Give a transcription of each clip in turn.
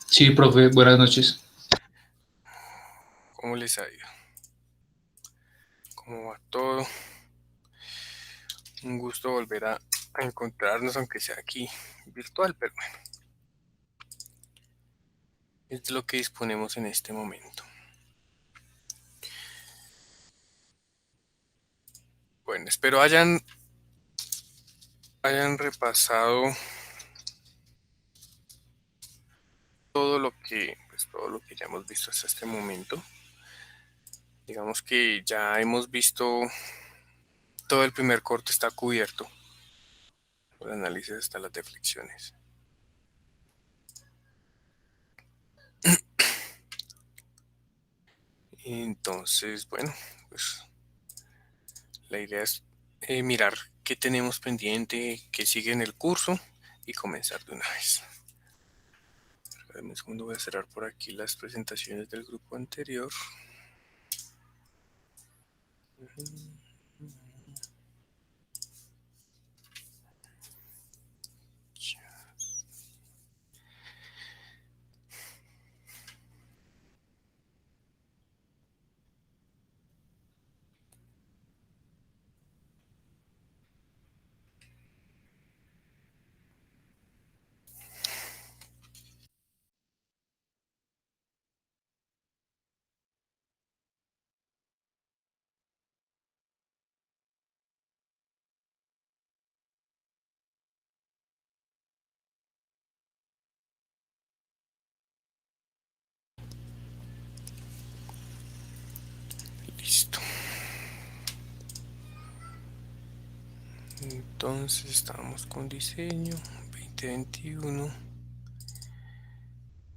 Sí, profe, buenas noches. ¿Cómo les ha ido? ¿Cómo va todo? Un gusto volver a encontrarnos, aunque sea aquí virtual, pero bueno, es lo que disponemos en este momento. Bueno, espero hayan repasado todo lo que ya hemos visto hasta este momento. Digamos que ya hemos visto todo el primer corte está cubierto por análisis hasta las deflexiones. Entonces, bueno, pues la idea es mirar qué tenemos pendiente, qué sigue en el curso y comenzar de una vez. Dame un segundo, voy a cerrar por aquí las presentaciones del grupo anterior. Listo. Entonces estamos con diseño 2021.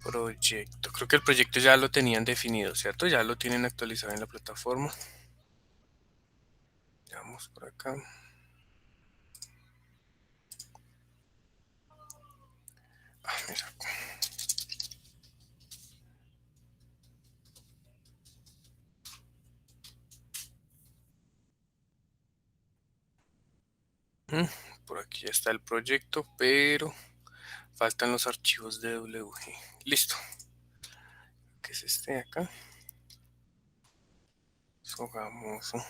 Proyecto. Creo que el proyecto ya lo tenían definido, ¿cierto? Ya lo tienen actualizado en la plataforma. Vamos por acá. Mira. Por aquí ya está el proyecto, pero faltan los archivos de WG. Listo. Que es este de acá. Sogamoso.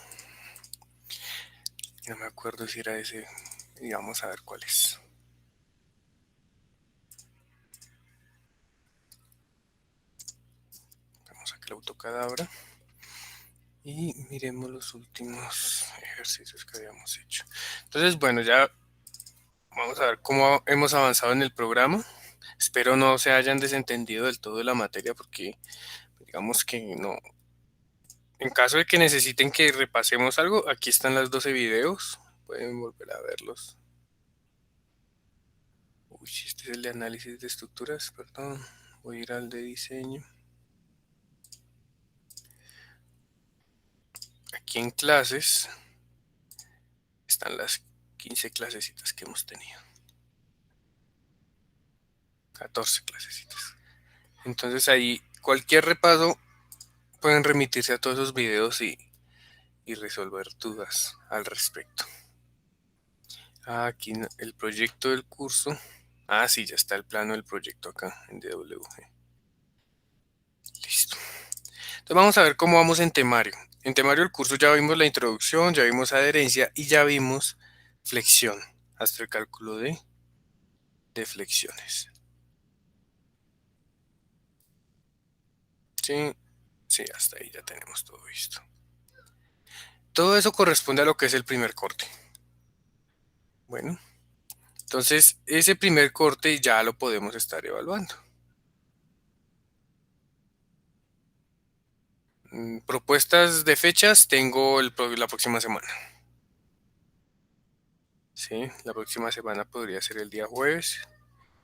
No me acuerdo si era ese. Y vamos a ver cuál es. Vamos a que el autocadabra. Y miremos los últimos ejercicios que habíamos hecho. Entonces, bueno, ya vamos a ver cómo hemos avanzado en el programa. Espero no se hayan desentendido del todo de la materia porque digamos que no. En caso de que necesiten que repasemos algo, aquí están las 12 videos. Pueden volver a verlos. Uy, este es el de análisis de estructuras, perdón. Voy a ir al de diseño. Aquí en clases están las 15 clasecitas que hemos tenido. 14 clasecitas. Entonces ahí cualquier repaso pueden remitirse a todos esos videos y resolver dudas al respecto. Aquí el proyecto del curso. Sí, ya está el plano del proyecto acá en DWG. Listo. Entonces vamos a ver cómo vamos en temario. En temario del curso ya vimos la introducción, ya vimos adherencia y ya vimos flexión, hasta el cálculo de flexiones. Sí, sí, hasta ahí ya tenemos todo visto. Todo eso corresponde a lo que es el primer corte. Bueno, entonces ese primer corte ya lo podemos estar evaluando. Propuestas de fechas tengo la próxima semana. Sí, la próxima semana podría ser el día jueves,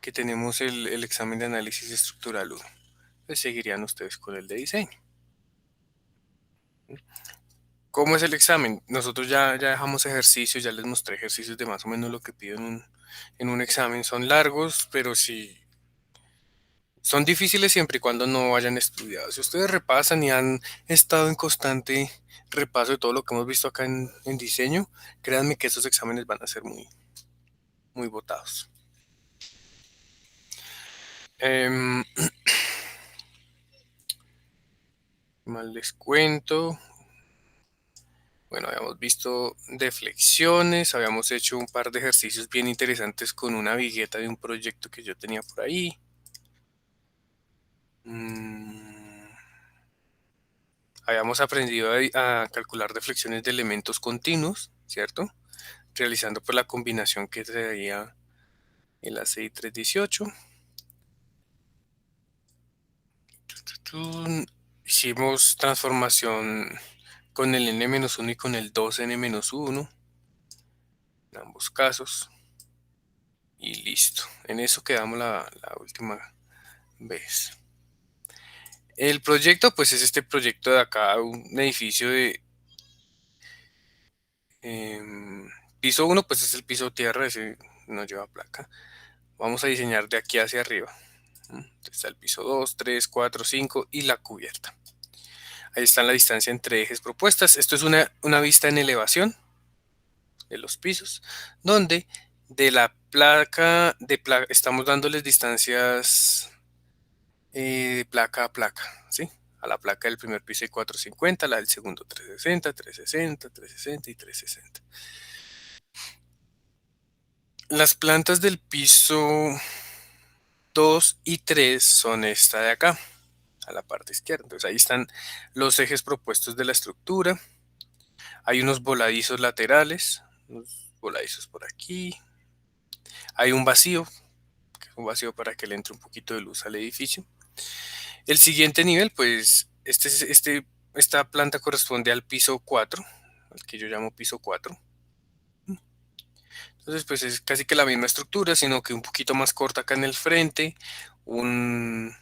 que tenemos el examen de análisis estructural 1. Pues seguirían ustedes con el de diseño. ¿Cómo es el examen? Nosotros ya dejamos ejercicios, ya les mostré ejercicios de más o menos lo que pido en un examen. Son largos, pero sí, son difíciles siempre y cuando no hayan estudiado. Si ustedes repasan y han estado en constante repaso de todo lo que hemos visto acá en diseño, créanme que esos exámenes van a ser muy, muy votados. Em, más les cuento? Bueno, habíamos visto deflexiones, habíamos hecho un par de ejercicios bien interesantes con una vigueta de un proyecto que yo tenía por ahí. Habíamos aprendido a calcular deflexiones de elementos continuos, ¿cierto? Realizando pues la combinación que traía el ACI 318. Hicimos transformación con el n-1 y con el 2n-1 en ambos casos. Y listo. En eso quedamos la última vez. El proyecto, pues es este proyecto de acá, un edificio de piso 1, pues es el piso tierra, ese no lleva placa. Vamos a diseñar de aquí hacia arriba. Está el piso 2, 3, 4, 5 y la cubierta. Ahí está la distancia entre ejes propuestas. Esto es una vista en elevación de los pisos, donde de la placa, estamos dándoles distancias de placa a placa, ¿sí? A la placa del primer piso hay 450, la del segundo 360, 360, 360 y 360. Las plantas del piso 2 y 3 son esta de acá, a la parte izquierda. Entonces ahí están los ejes propuestos de la estructura. Hay unos voladizos laterales, unos voladizos por aquí. Hay un vacío, para que le entre un poquito de luz al edificio. El siguiente nivel, pues esta planta corresponde al piso 4, al que yo llamo piso 4. Entonces, pues es casi que la misma estructura, sino que un poquito más corta acá en el frente, una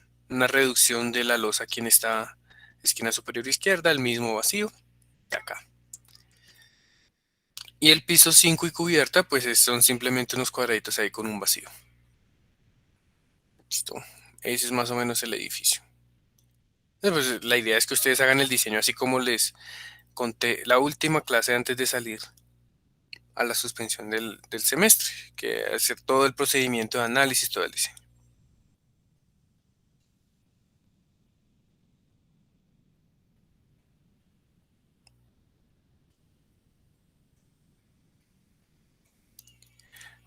reducción de la losa aquí en esta esquina superior izquierda, el mismo vacío de acá. Y el piso 5 y cubierta, pues son simplemente unos cuadraditos ahí con un vacío. Listo. Ese es más o menos el edificio. Pues la idea es que ustedes hagan el diseño así como les conté la última clase antes de salir a la suspensión del semestre, que hacer todo el procedimiento de análisis, todo el diseño.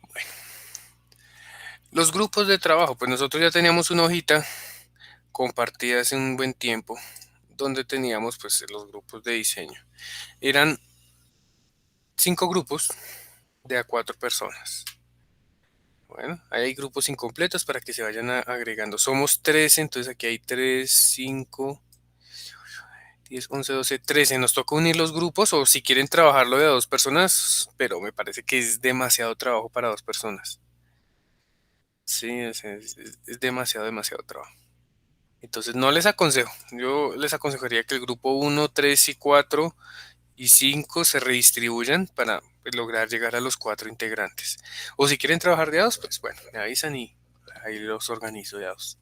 Bueno, los grupos de trabajo, pues nosotros ya teníamos una hojita compartida hace un buen tiempo, donde teníamos pues los grupos de diseño. Eran 5 grupos de a 4 personas. Bueno, ahí hay grupos incompletos para que se vayan agregando. Somos 13, entonces aquí hay 3, 5, 10, 11, 12, 13. Nos toca unir los grupos o si quieren trabajarlo de a 2 personas, pero me parece que es demasiado trabajo para 2 personas. Sí, es demasiado trabajo. Entonces no les aconsejo. Yo les aconsejaría que el grupo 1, 3 y 4 y 5 se redistribuyan para pues, lograr llegar a los 4 integrantes. O si quieren trabajar de a 2, pues bueno, me avisan y ahí los organizo de a 2.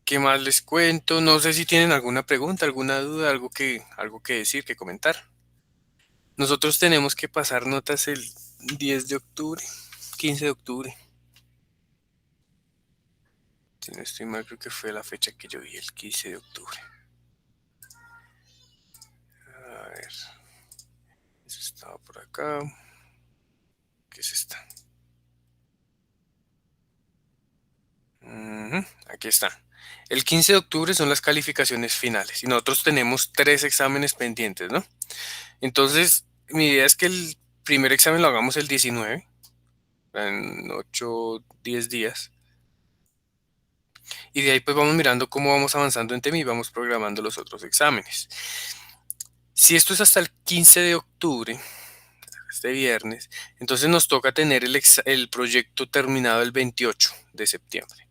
¿Qué más les cuento? No sé si tienen alguna pregunta, alguna duda, algo que decir, que comentar. Nosotros tenemos que pasar notas el 10 de octubre, 15 de octubre. Si no estoy mal, creo que fue la fecha que yo vi, el 15 de octubre. A ver. Eso estaba por acá. ¿Qué es esta? Aquí está. El 15 de octubre son las calificaciones finales y nosotros tenemos 3 exámenes pendientes, ¿no? Entonces, mi idea es que el primer examen lo hagamos el 19, en 8, 10 días. Y de ahí pues vamos mirando cómo vamos avanzando en tema y vamos programando los otros exámenes. Si esto es hasta el 15 de octubre, este viernes, entonces nos toca tener el proyecto terminado el 28 de septiembre.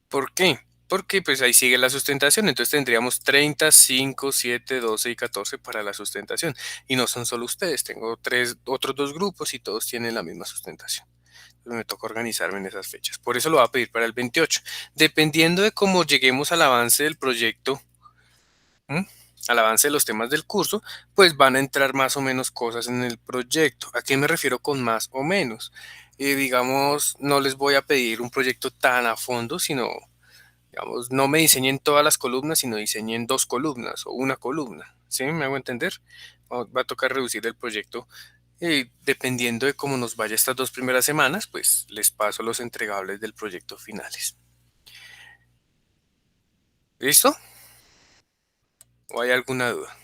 ¿Por qué? Porque pues ahí sigue la sustentación, entonces tendríamos 30, 5, 7, 12 y 14 para la sustentación. Y no son solo ustedes, tengo otros 2 grupos y todos tienen la misma sustentación. Entonces me toca organizarme en esas fechas. Por eso lo voy a pedir para el 28. Dependiendo de cómo lleguemos al avance del proyecto, al avance de los temas del curso, pues van a entrar más o menos cosas en el proyecto. ¿A qué me refiero con más o menos? digamos, no les voy a pedir un proyecto tan a fondo, sino, digamos, no me diseñen todas las columnas, sino diseñen 2 columnas o una columna. ¿Sí? ¿Me hago entender? Va a tocar reducir el proyecto. Dependiendo de cómo nos vaya estas 2 primeras semanas, pues les paso los entregables del proyecto finales. ¿Listo? ¿O hay alguna duda?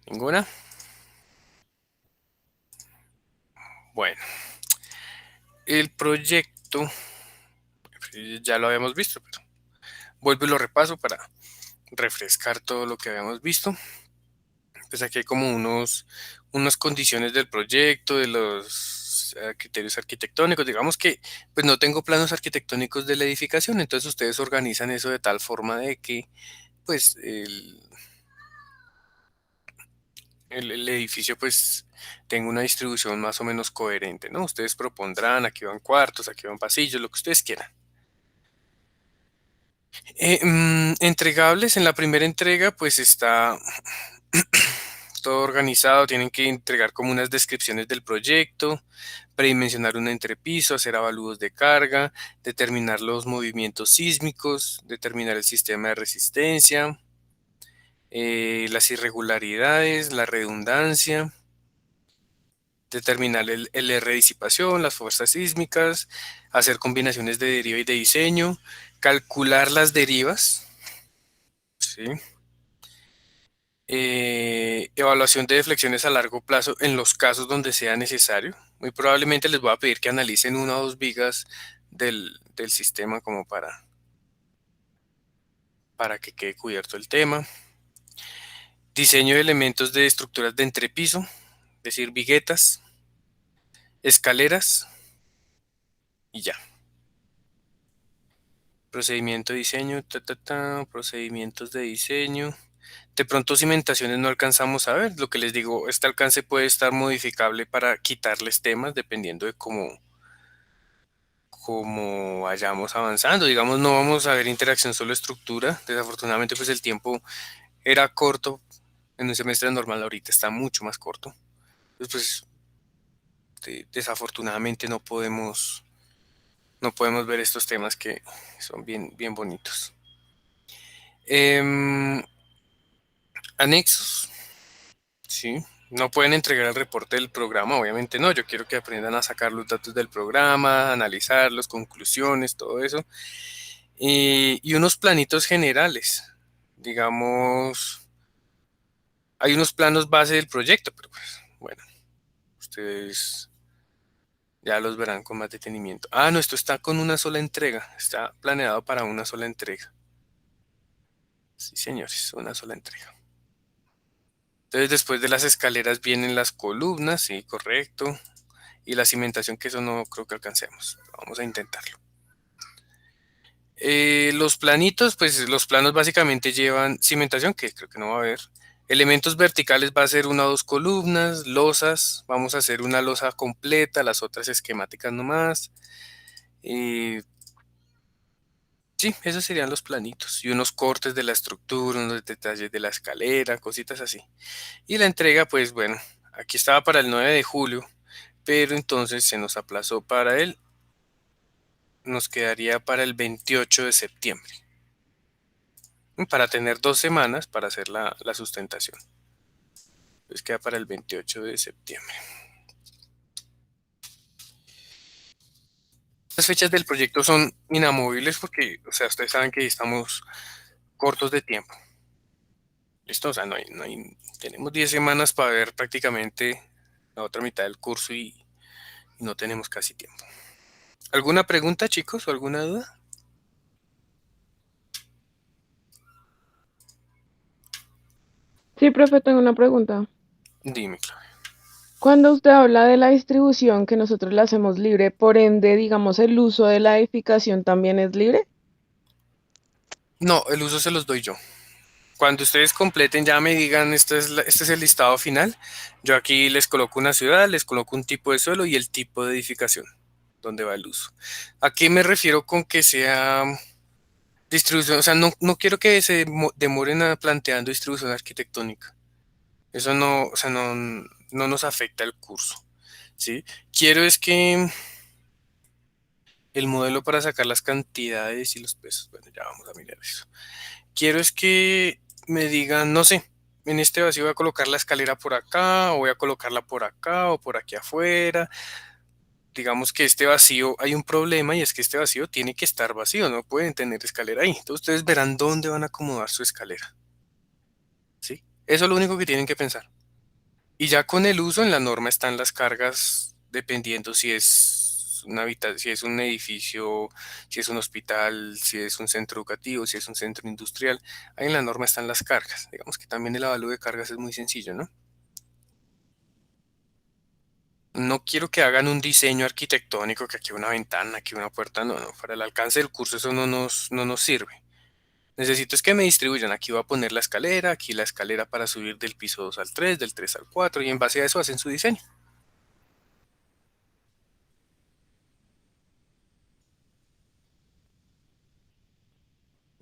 ¿Ninguna? Bueno, el proyecto ya lo habíamos visto, pero vuelvo y lo repaso para refrescar todo lo que habíamos visto. Pues aquí hay como unas condiciones del proyecto, de los criterios arquitectónicos. Digamos que pues no tengo planos arquitectónicos de la edificación, entonces ustedes organizan eso de tal forma de que pues el edificio pues tenga una distribución más o menos coherente, ¿no? Ustedes propondrán, aquí van cuartos, aquí van pasillos, lo que ustedes quieran. Entregables, en la primera entrega pues está todo organizado, tienen que entregar como unas descripciones del proyecto, predimensionar un entrepiso, hacer avalúos de carga, determinar los movimientos sísmicos, determinar el sistema de resistencia, las irregularidades, la redundancia, determinar el R de disipación, las fuerzas sísmicas, hacer combinaciones de deriva y de diseño, calcular las derivas, ¿sí? Evaluación de deflexiones a largo plazo en los casos donde sea necesario. Muy probablemente les voy a pedir que analicen 1 o 2 vigas del sistema como para que quede cubierto el tema. Diseño de elementos de estructuras de entrepiso, es decir, viguetas, escaleras y ya. Procedimiento de diseño, procedimientos de diseño. De pronto cimentaciones no alcanzamos a ver. Lo que les digo, este alcance puede estar modificable para quitarles temas dependiendo de cómo vayamos avanzando. Digamos, no vamos a ver interacción solo estructura. Desafortunadamente, pues el tiempo era corto en un semestre normal, ahorita está mucho más corto. Entonces, pues, desafortunadamente no podemos ver estos temas que son bien, bien bonitos. Anexos, sí. No pueden entregar el reporte del programa, obviamente no. Yo quiero que aprendan a sacar los datos del programa, analizarlos, conclusiones, todo eso. Y unos planitos generales. Digamos, hay unos planos base del proyecto, pero pues, bueno, ustedes ya los verán con más detenimiento. Ah, no, esto está con una sola entrega. Está planeado para una sola entrega. Sí, señores, una sola entrega. Entonces, después de las escaleras vienen las columnas, sí, correcto. Y la cimentación, que eso no creo que alcancemos. Vamos a intentarlo. Los planitos, pues los planos básicamente llevan cimentación, que creo que no va a haber. Elementos verticales va a ser 1 o 2 columnas, losas, vamos a hacer una losa completa, las otras esquemáticas nomás. Sí, esos serían los planitos y unos cortes de la estructura, unos detalles de la escalera, cositas así. Y la entrega, pues bueno, aquí estaba para el 9 de julio, pero entonces se nos aplazó para nos quedaría para el 28 de septiembre, para tener 2 semanas para hacer la sustentación. Entonces queda para el 28 de septiembre. Las fechas del proyecto son inamovibles porque, o sea, ustedes saben que estamos cortos de tiempo. ¿Listo? O sea, tenemos 10 semanas para ver prácticamente la otra mitad del curso y no tenemos casi tiempo. ¿Alguna pregunta, chicos, o alguna duda? Sí, profe, tengo una pregunta. Dime, Claudia. Cuando usted habla de la distribución que nosotros la hacemos libre, por ende, digamos, el uso de la edificación también es libre. No, el uso se los doy yo. Cuando ustedes completen, ya me digan, este es el listado final. Yo aquí les coloco una ciudad, les coloco un tipo de suelo y el tipo de edificación. dónde va el uso. ¿A qué me refiero con que sea distribución? O sea, no quiero que se demoren planteando distribución arquitectónica. Eso no, o sea, no nos afecta el curso, ¿sí? Quiero es que el modelo para sacar las cantidades y los pesos, bueno, ya vamos a mirar eso. Quiero es que me digan, no sé, en este vacío voy a colocar la escalera por acá, o voy a colocarla por acá, o por aquí afuera. Digamos que este vacío, hay un problema y es que este vacío tiene que estar vacío, no pueden tener escalera ahí. Entonces ustedes verán dónde van a acomodar su escalera, ¿sí? Eso es lo único que tienen que pensar. Y ya con el uso en la norma están las cargas dependiendo si es una si es un edificio, si es un hospital, si es un centro educativo, si es un centro industrial. Ahí en la norma están las cargas. Digamos que también el avalúo de cargas es muy sencillo, ¿no? No quiero que hagan un diseño arquitectónico, que aquí una ventana, aquí una puerta, no. Para el alcance del curso eso no nos sirve. Necesito es que me distribuyan. Aquí voy a poner la escalera, aquí la escalera para subir del piso 2 al 3, del 3 al 4, y en base a eso hacen su diseño.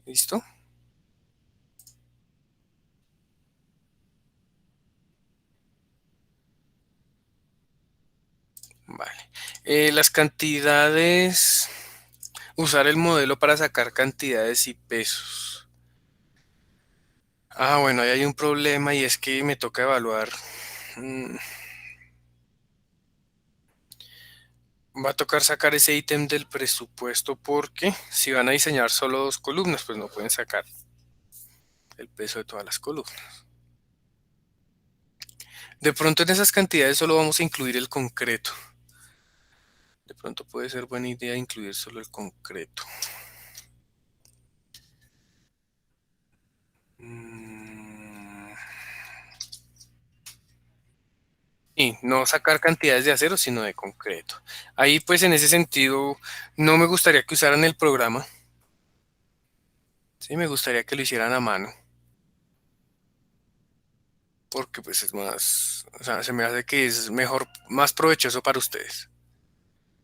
¿Listo? Vale. Las cantidades. Usar el modelo para sacar cantidades y pesos. Ah, bueno, ahí hay un problema y es que me toca evaluar. mm, Va a tocar sacar ese ítem del presupuesto porque si van a diseñar solo dos columnas, pues no pueden sacar el peso de todas las columnas. De pronto en esas cantidades solo vamos a incluir el concreto. De pronto puede ser buena idea incluir solo el concreto. Mm, Y no sacar cantidades de acero, sino de concreto. Ahí pues en ese sentido no me gustaría que usaran el programa. Sí, me gustaría que lo hicieran a mano. Porque pues es más, o sea, se me hace que es mejor, más provechoso para ustedes.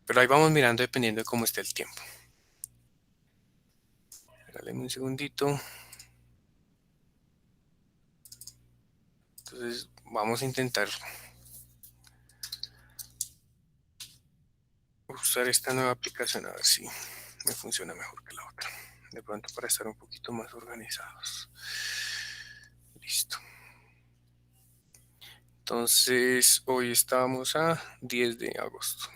Pero ahí vamos mirando dependiendo de cómo esté el tiempo. Regáleme un segundito. Entonces vamos a intentar usar esta nueva aplicación a ver si me funciona mejor que la otra. De pronto para estar un poquito más organizados. Listo. Entonces hoy estamos a 10 de agosto.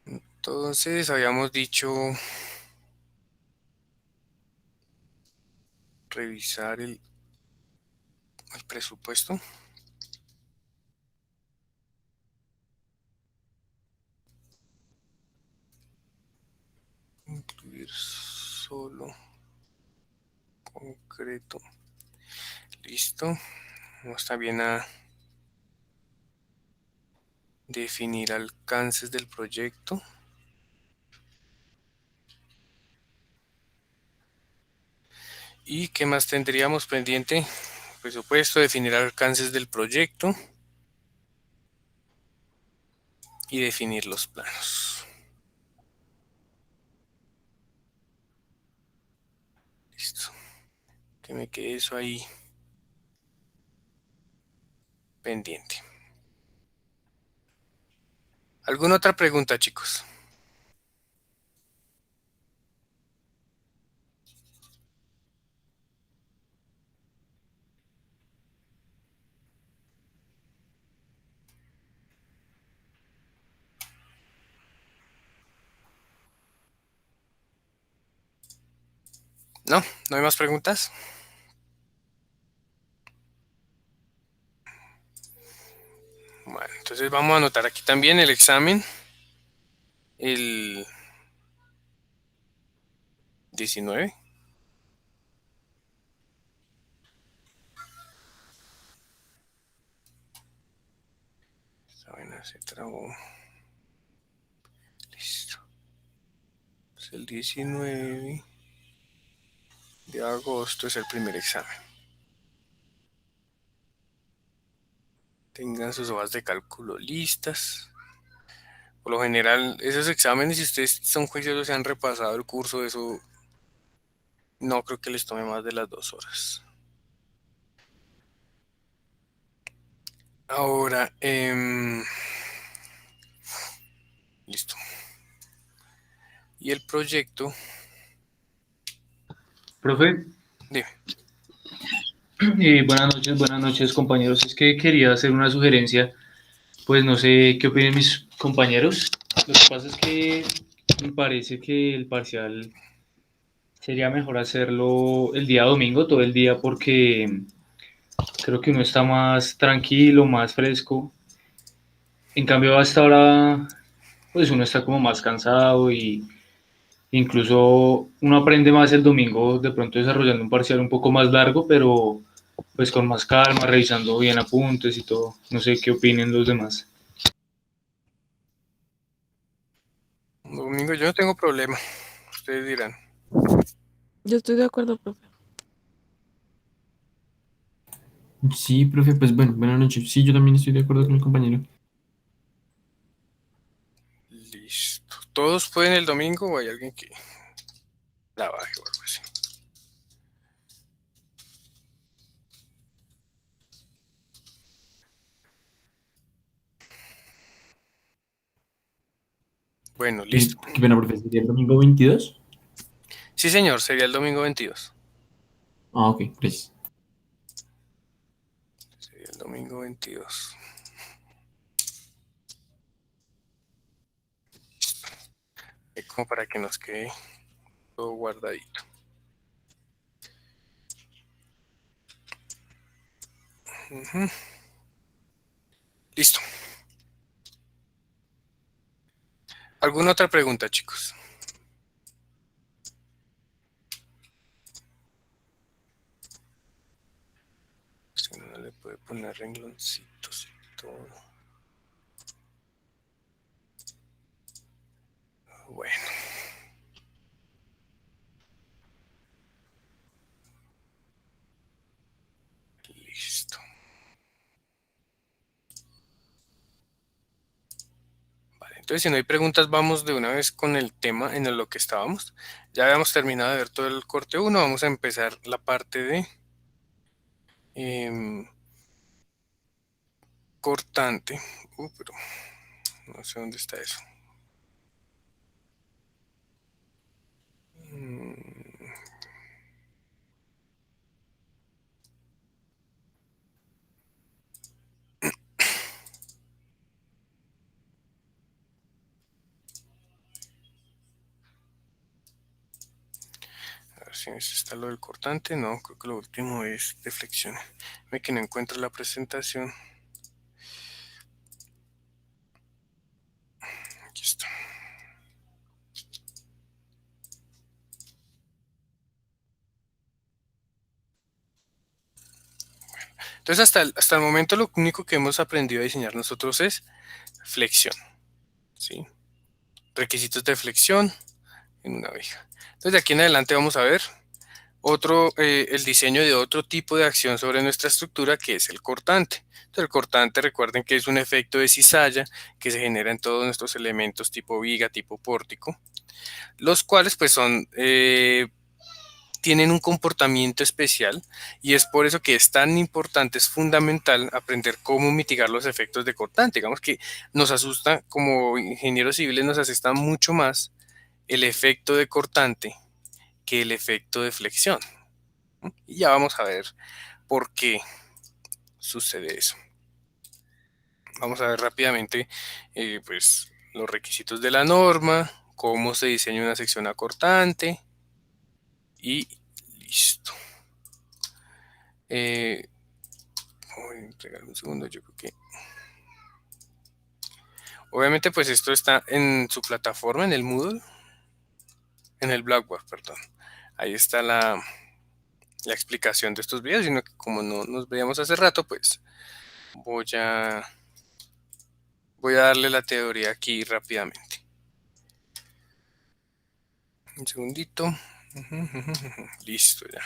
Entonces habíamos dicho revisar el presupuesto. Incluir solo concreto. Listo. Vamos también a definir alcances del proyecto. ¿Y qué más tendríamos pendiente? Presupuesto, definir alcances del proyecto y definir los planos. Listo. Que me quede eso ahí pendiente. ¿Alguna otra pregunta, chicos? ¿No? ¿No hay más preguntas? Bueno, entonces vamos a anotar aquí también el examen, el 19. Esta vaina se trabó. Listo. Es el 19 de agosto, es el primer examen. tengan sus hojas de cálculo listas. Por lo general, esos exámenes, si ustedes son juiciosos, se han repasado el curso, eso no creo que les tome más de las 2 horas. Ahora, listo. Y el proyecto, Profe, dime. buenas noches compañeros. Es que quería hacer una sugerencia, pues no sé qué opinan mis compañeros. Lo que pasa es que me parece que el parcial sería mejor hacerlo el día domingo, todo el día, porque creo que uno está más tranquilo, más fresco. En cambio, hasta ahora, pues uno está como más cansado y incluso uno aprende más el domingo, de pronto desarrollando un parcial un poco más largo, pero pues con más calma, revisando bien apuntes y todo. No sé qué opinen los demás. Domingo yo no tengo problema, ustedes dirán. Yo estoy de acuerdo, profe. Sí, profe, pues bueno, buenas noches. Sí, yo también estoy de acuerdo con el compañero. Listo. ¿Todos pueden el domingo o hay alguien que la baje o algo así? Bueno, listo. Qué pena, profe, ¿sería el domingo 22? Sí, señor, sería el domingo 22. Ah, ok, gracias. Sería el domingo 22. Como para que nos quede todo guardadito. Ujú. Listo. ¿Alguna otra pregunta, chicos? Si no le puede poner rengloncitos y todo. Bueno. Listo. Vale, entonces si no hay preguntas, vamos de una vez con el tema en lo que estábamos. Ya habíamos terminado de ver todo el corte 1. Vamos a empezar la parte de cortante. Pero no sé dónde está eso. A ver si está lo del cortante. No, creo que lo último es de flexión. Ve que no encuentro la presentación. Aquí está. Entonces hasta el momento lo único que hemos aprendido a diseñar nosotros es flexión. ¿Sí? Requisitos de flexión en una viga. Entonces de aquí en adelante vamos a ver el diseño de otro tipo de acción sobre nuestra estructura, que es el cortante. Entonces el cortante, recuerden que es un efecto de cizalla que se genera en todos nuestros elementos tipo viga, tipo pórtico, los cuales pues tienen un comportamiento especial, y es por eso que es tan importante, es fundamental aprender cómo mitigar los efectos de cortante. Digamos que nos asusta, como ingenieros civiles nos asusta mucho más el efecto de cortante que el efecto de flexión. Y ya vamos a ver por qué sucede eso. Vamos a ver rápidamente pues, los requisitos de la norma, cómo se diseña una sección acortante y listo. Voy a entregar un segundo, yo creo que... Obviamente pues esto está en su plataforma, en el Moodle, en el Blackboard, perdón. Ahí está la explicación de estos videos, sino que como no nos veíamos hace rato, pues voy a darle la teoría aquí rápidamente. Un segundito. Listo ya.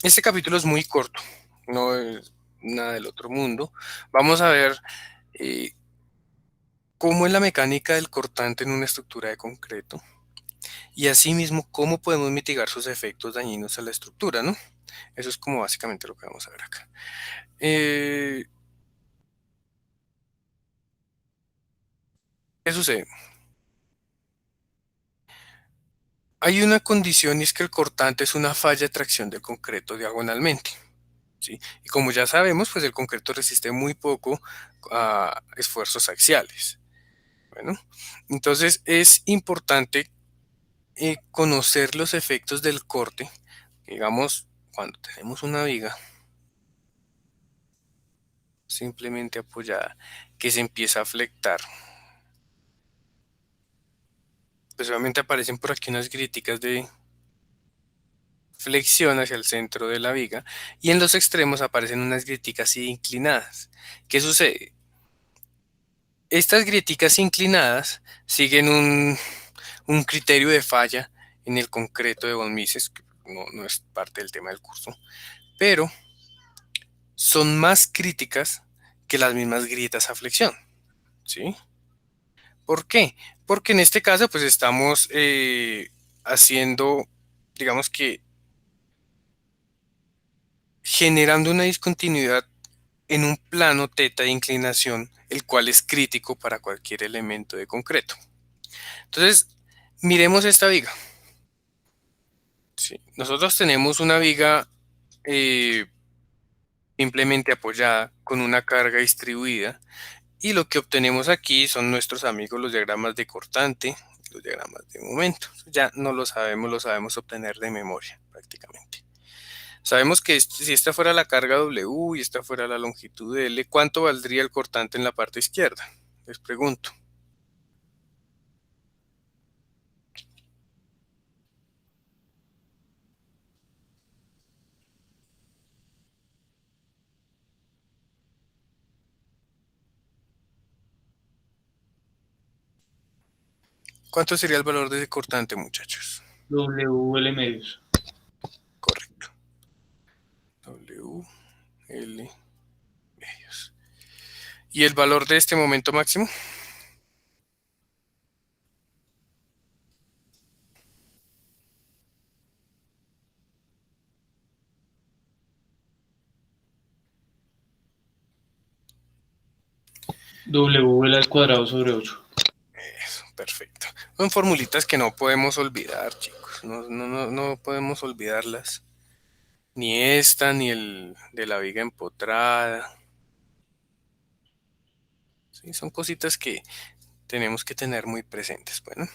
Este capítulo es muy corto. No, nada del otro mundo. Vamos a ver cómo es la mecánica del cortante en una estructura de concreto y asimismo cómo podemos mitigar sus efectos dañinos a la estructura, ¿no? Eso es como básicamente lo que vamos a ver acá. ¿Qué sucede? Hay una condición y es que el cortante es una falla de tracción del concreto diagonalmente, ¿sí? Y como ya sabemos, pues el concreto resiste muy poco a esfuerzos axiales. Bueno, entonces es importante conocer los efectos del corte. Digamos, cuando tenemos una viga simplemente apoyada que se empieza a flectar, pues obviamente aparecen por aquí unas grieticas de flexión hacia el centro de la viga y en los extremos aparecen unas grieticas así inclinadas. ¿Qué sucede? Estas grieticas inclinadas siguen un criterio de falla en el concreto de von Mises, que no es parte del tema del curso, pero son más críticas que las mismas grietas a flexión, ¿sí? ¿Por qué? Porque en este caso pues estamos haciendo, digamos que generando una discontinuidad en un plano teta de inclinación, el cual es crítico para cualquier elemento de concreto. Entonces, miremos esta viga. Sí, nosotros tenemos una viga simplemente apoyada con una carga distribuida y lo que obtenemos aquí son nuestros amigos los diagramas de cortante, los diagramas de momento. Ya no lo sabemos obtener de memoria prácticamente. Sabemos que si esta fuera la carga W y esta fuera la longitud L, ¿cuánto valdría el cortante en la parte izquierda? Les pregunto. ¿Cuánto sería el valor de ese cortante, muchachos? WL medios. Correcto. WL medios. ¿Y el valor de este momento máximo? WL al cuadrado sobre 8. Eso, perfecto. Son formulitas que no podemos olvidar, chicos. No podemos olvidarlas. Ni esta, ni el de la viga empotrada. Sí, son cositas que tenemos que tener muy presentes. Bueno.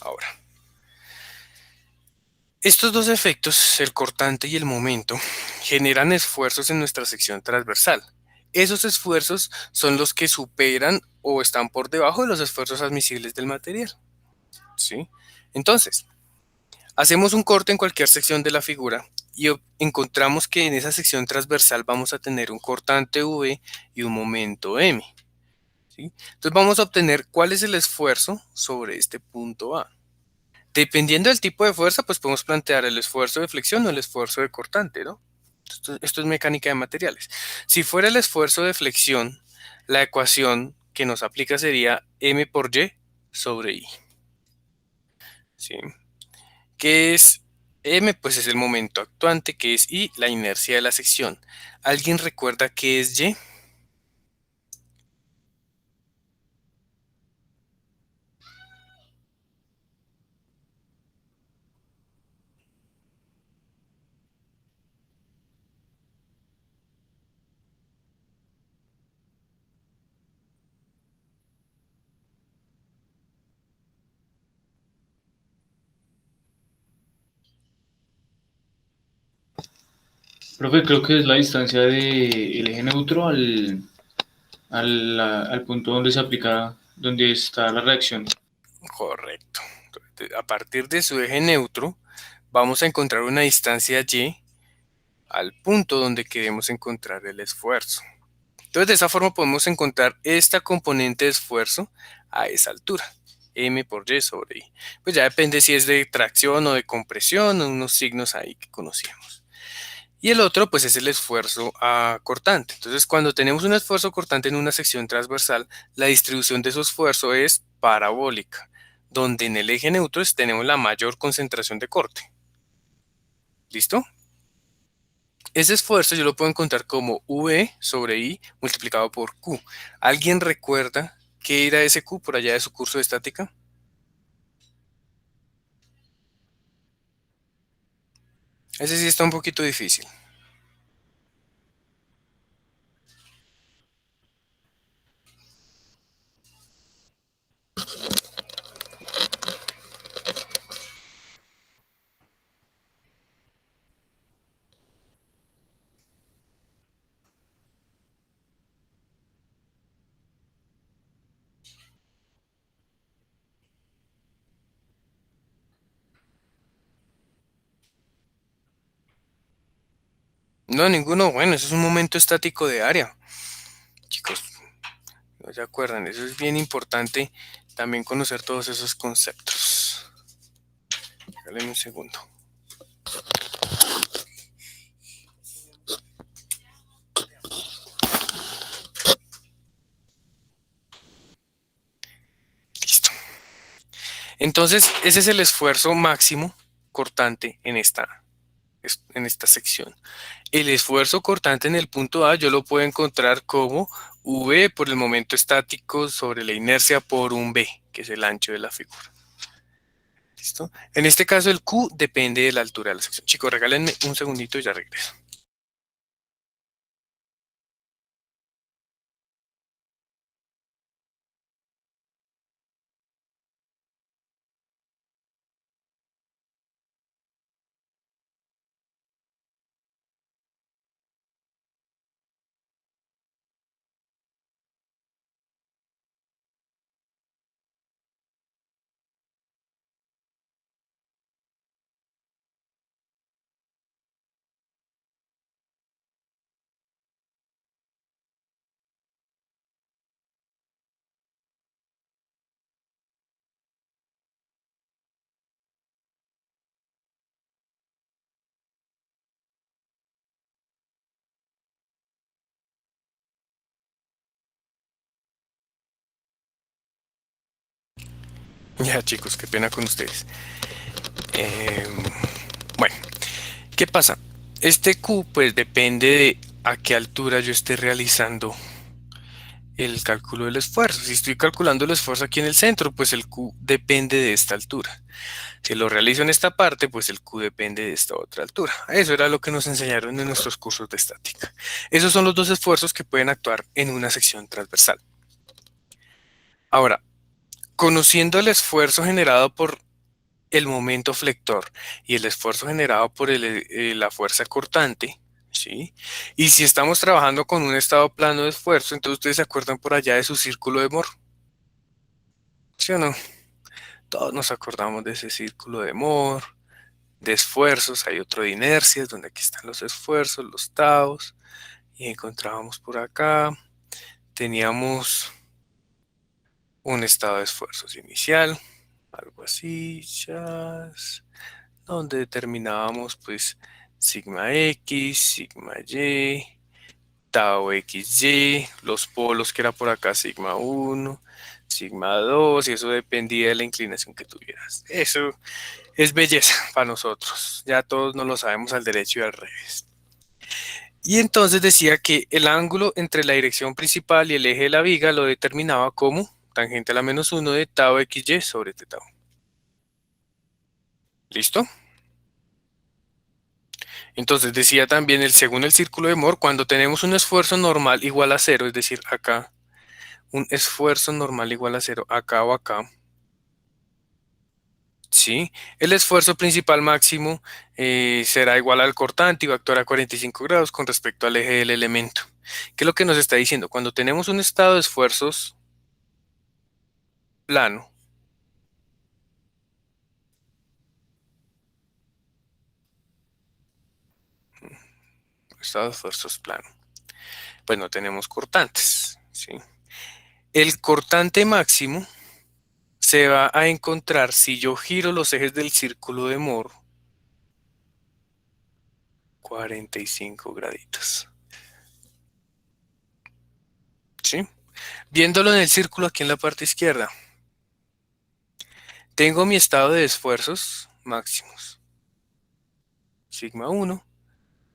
Ahora. Estos dos efectos, el cortante y el momento, generan esfuerzos en nuestra sección transversal. Esos esfuerzos son los que superan o están por debajo de los esfuerzos admisibles del material, ¿sí? Entonces, hacemos un corte en cualquier sección de la figura y encontramos que en esa sección transversal vamos a tener un cortante V y un momento M, ¿sí? Entonces vamos a obtener cuál es el esfuerzo sobre este punto A. Dependiendo del tipo de fuerza, pues podemos plantear el esfuerzo de flexión o el esfuerzo de cortante, ¿no? Esto es mecánica de materiales. Si fuera el esfuerzo de flexión, la ecuación que nos aplica sería M por Y sobre I. ¿Sí? ¿Qué es M? Pues es el momento actuante, que es I, la inercia de la sección. ¿Alguien recuerda qué es Y? Profe, creo que es la distancia del eje neutro al punto donde se aplica, donde está la reacción. Correcto. Entonces, a partir de su eje neutro, vamos a encontrar una distancia Y al punto donde queremos encontrar el esfuerzo. Entonces, de esa forma podemos encontrar esta componente de esfuerzo a esa altura. M por Y sobre I. Pues ya depende si es de tracción o de compresión, unos signos ahí que conocíamos. Y el otro, pues, es el esfuerzo cortante. Entonces, cuando tenemos un esfuerzo cortante en una sección transversal, la distribución de su esfuerzo es parabólica, donde en el eje neutro tenemos la mayor concentración de corte. ¿Listo? Ese esfuerzo yo lo puedo encontrar como V sobre I multiplicado por Q. ¿Alguien recuerda qué era ese Q por allá de su curso de estática? Ese sí está un poquito difícil. No, ninguno. Bueno, eso es un momento estático de área. Chicos, no se acuerdan, eso es bien importante también conocer todos esos conceptos. Déjenme un segundo. Listo. Entonces, ese es el esfuerzo máximo cortante en esta sección. El esfuerzo cortante en el punto A yo lo puedo encontrar como V por el momento estático sobre la inercia por un B, que es el ancho de la figura. ¿Listo? En este caso el Q depende de la altura de la sección. Chicos, regálenme un segundito y ya regreso. Ya, chicos, qué pena con ustedes. Bueno, ¿qué pasa? Este Q pues depende de a qué altura yo esté realizando el cálculo del esfuerzo. Si estoy calculando el esfuerzo aquí en el centro, pues el Q depende de esta altura. Si lo realizo en esta parte, pues el Q depende de esta otra altura. Eso era lo que nos enseñaron en nuestros cursos de estática. Esos son los dos esfuerzos que pueden actuar en una sección transversal. Ahora, conociendo el esfuerzo generado por el momento flector y el esfuerzo generado por la fuerza cortante, ¿sí? Y si estamos trabajando con un estado plano de esfuerzo, entonces ustedes se acuerdan por allá de su círculo de Moore, ¿sí o no? Todos nos acordamos de ese círculo de Moore, de esfuerzos, hay otro de inercias, donde aquí están los esfuerzos, los taos, y encontrábamos por acá, teníamos un estado de esfuerzos inicial, algo así, chas, donde determinábamos pues sigma X, sigma Y, tau XY, los polos que era por acá sigma 1, sigma 2, y eso dependía de la inclinación que tuvieras. Eso es belleza para nosotros, ya todos nos lo sabemos al derecho y al revés. Y entonces decía que el ángulo entre la dirección principal y el eje de la viga lo determinaba como tangente a la menos 1 de tau XY sobre t tau. ¿Listo? Entonces decía también según el círculo de Moore, cuando tenemos un esfuerzo normal igual a 0, es decir, acá, un esfuerzo normal igual a 0, acá o acá, ¿sí? El esfuerzo principal máximo será igual al cortante y va a actuar a 45 grados con respecto al eje del elemento. ¿Qué es lo que nos está diciendo? Cuando tenemos un estado de esfuerzos plano, estado de esfuerzos plano, pues no tenemos cortantes, ¿sí? El cortante máximo se va a encontrar si yo giro los ejes del círculo de Moore 45 graditos. ¿Sí? Viéndolo en el círculo aquí en la parte izquierda, tengo mi estado de esfuerzos máximos. Sigma 1,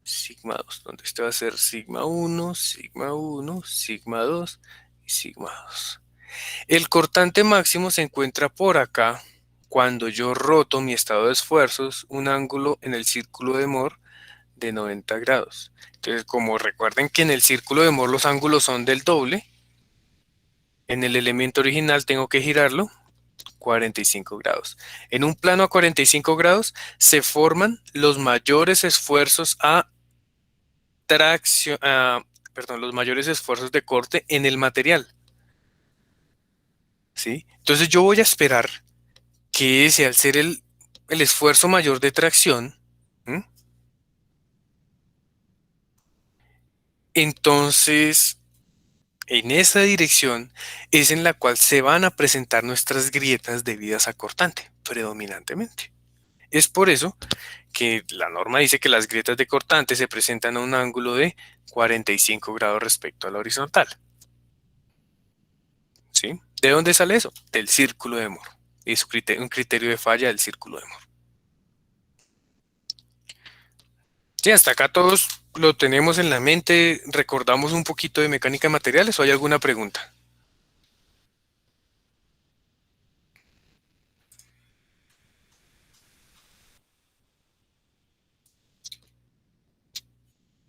sigma 2, donde este va a ser sigma 1, sigma 1, sigma 2 y sigma 2. El cortante máximo se encuentra por acá cuando yo roto mi estado de esfuerzos, un ángulo en el círculo de Moore de 90 grados. Entonces, como recuerden que en el círculo de Moore los ángulos son del doble, en el elemento original tengo que girarlo 45 grados. En un plano a 45 grados se forman los mayores esfuerzos los mayores esfuerzos de corte en el material. ¿Sí? Entonces yo voy a esperar que ese, al ser el esfuerzo mayor de tracción, ¿m? Entonces en esa dirección es en la cual se van a presentar nuestras grietas debidas a cortante, predominantemente. Es por eso que la norma dice que las grietas de cortante se presentan a un ángulo de 45 grados respecto a la horizontal. ¿Sí? ¿De dónde sale eso? Del círculo de Moore. Es un criterio de falla del círculo de Moore. Sí, hasta acá todos lo tenemos en la mente. ¿Recordamos un poquito de mecánica de materiales o hay alguna pregunta?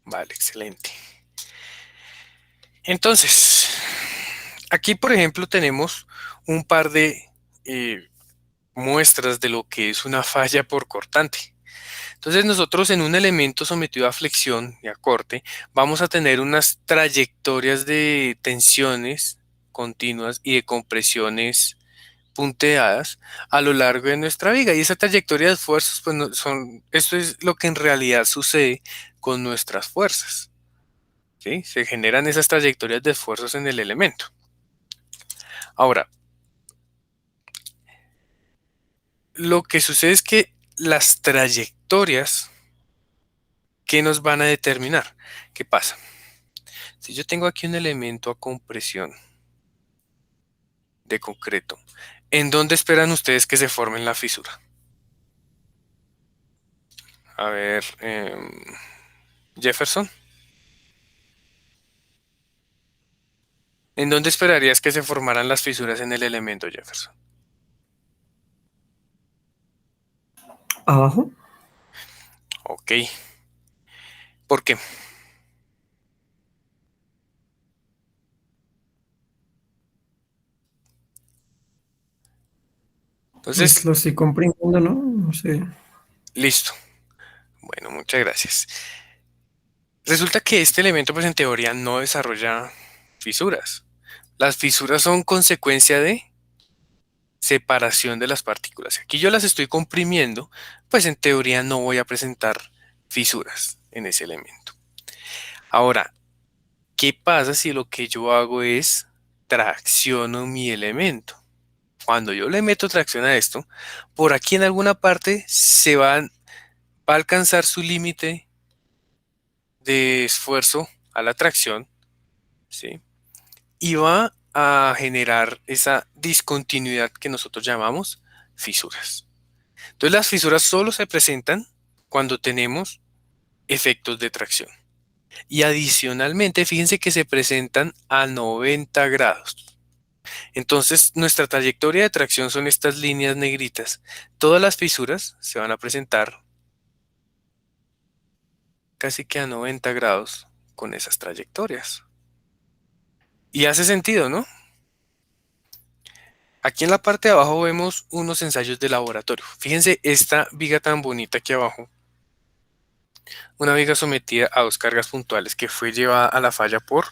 Vale, excelente. Entonces, aquí por ejemplo tenemos un par de muestras de lo que es una falla por cortante. Entonces nosotros en un elemento sometido a flexión y a corte vamos a tener unas trayectorias de tensiones continuas y de compresiones punteadas a lo largo de nuestra viga. Y esa trayectoria de esfuerzos, pues esto es lo que en realidad sucede con nuestras fuerzas. ¿Sí? Se generan esas trayectorias de esfuerzos en el elemento. Ahora, lo que sucede es que las trayectorias, ¿qué nos van a determinar? ¿Qué pasa? Si yo tengo aquí un elemento a compresión de concreto, ¿en dónde esperan ustedes que se forme la fisura? A ver, Jefferson. ¿En dónde esperarías que se formaran las fisuras en el elemento, Jefferson? Abajo. Ok. ¿Por qué? Entonces, Pues lo estoy comprendiendo, ¿no? No sé. listo. Bueno, muchas gracias. Resulta que este elemento, pues en teoría, no desarrolla fisuras. Las fisuras son consecuencia de separación de las partículas. Aquí yo las estoy comprimiendo, pues en teoría no voy a presentar fisuras en ese elemento. Ahora, ¿qué pasa si lo que yo hago es tracciono mi elemento? Cuando yo le meto tracción a esto, por aquí en alguna parte va a alcanzar su límite de esfuerzo a la tracción, ¿sí? Y va a generar esa discontinuidad que nosotros llamamos fisuras. Entonces las fisuras solo se presentan cuando tenemos efectos de tracción. Y adicionalmente, fíjense que se presentan a 90 grados. Entonces nuestra trayectoria de tracción son estas líneas negritas. Todas las fisuras se van a presentar casi que a 90 grados con esas trayectorias. Y hace sentido, ¿no? Aquí en la parte de abajo vemos unos ensayos de laboratorio. Fíjense esta viga tan bonita aquí abajo. Una viga sometida a dos cargas puntuales que fue llevada a la falla por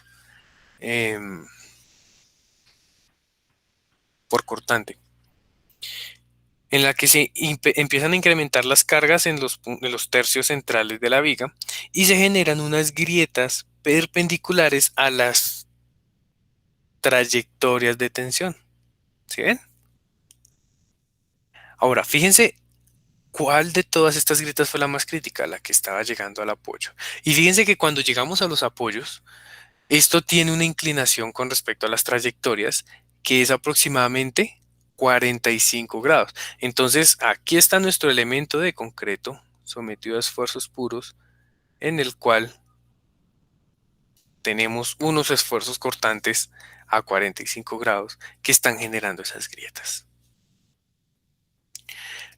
cortante, en la que se empiezan a incrementar las cargas en los tercios centrales de la viga y se generan unas grietas perpendiculares a las trayectorias de tensión. ¿Sí ven? Ahora, fíjense cuál de todas estas grietas fue la más crítica, la que estaba llegando al apoyo. Y fíjense que cuando llegamos a los apoyos, esto tiene una inclinación con respecto a las trayectorias que es aproximadamente 45 grados. Entonces, aquí está nuestro elemento de concreto sometido a esfuerzos puros, en el cual tenemos unos esfuerzos cortantes a 45 grados que están generando esas grietas.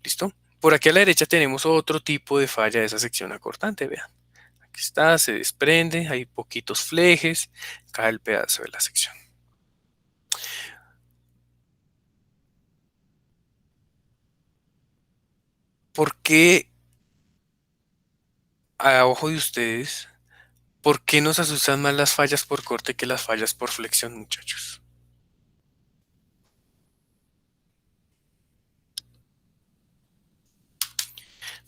¿Listo? Por aquí a la derecha tenemos otro tipo de falla de esa sección acortante, vean. Aquí está, se desprende, hay poquitos flejes, cae el pedazo de la sección. ¿Por qué, a ojo de ustedes, por qué nos asustan más las fallas por corte que las fallas por flexión, muchachos?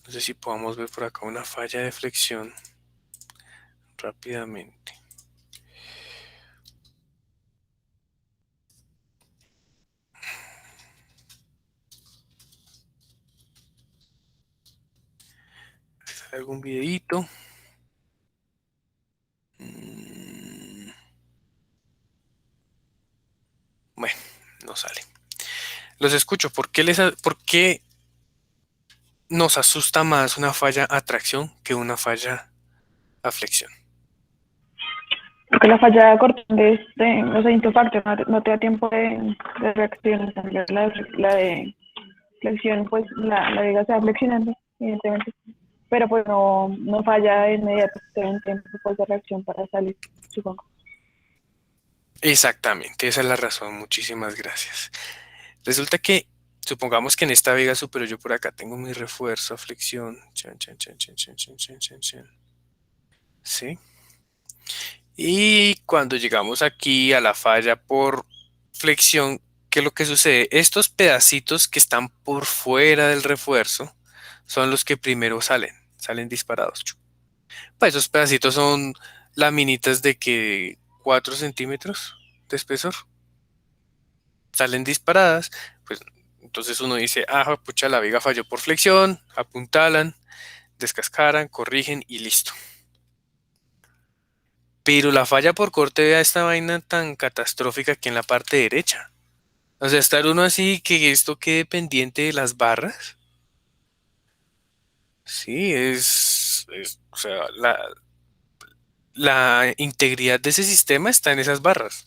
No sé si podamos ver por acá una falla de flexión rápidamente. ¿Algún videíto? Bueno, no sale. Los escucho. ¿Por qué nos asusta más una falla a tracción que una falla a flexión? Porque la falla cortante es o sea, intufacto, no te da tiempo de reacción. En cambio, la de flexión, pues la viga se va flexionando, evidentemente. Pero pues no falla de inmediato, te da un tiempo pues, de reacción para salir, supongo. Exactamente, esa es la razón. Muchísimas gracias. Resulta que, supongamos que en esta viga superior yo por acá tengo mi refuerzo a flexión. Chan, chan, chan, chan, chan, chan, chan, chan, chan. ¿Sí? Y cuando llegamos aquí a la falla por flexión, ¿qué es lo que sucede? Estos pedacitos que están por fuera del refuerzo son los que primero salen disparados. Pues esos pedacitos son laminitas de que 4 centímetros de espesor. Salen disparadas, pues entonces uno dice, ah, pucha, la viga falló por flexión, apuntalan, descascaran, corrigen y listo. Pero la falla por corte, vea esta vaina tan catastrófica aquí en la parte derecha. O sea, estar uno así que esto quede pendiente de las barras. Sí, o sea, la integridad de ese sistema está en esas barras.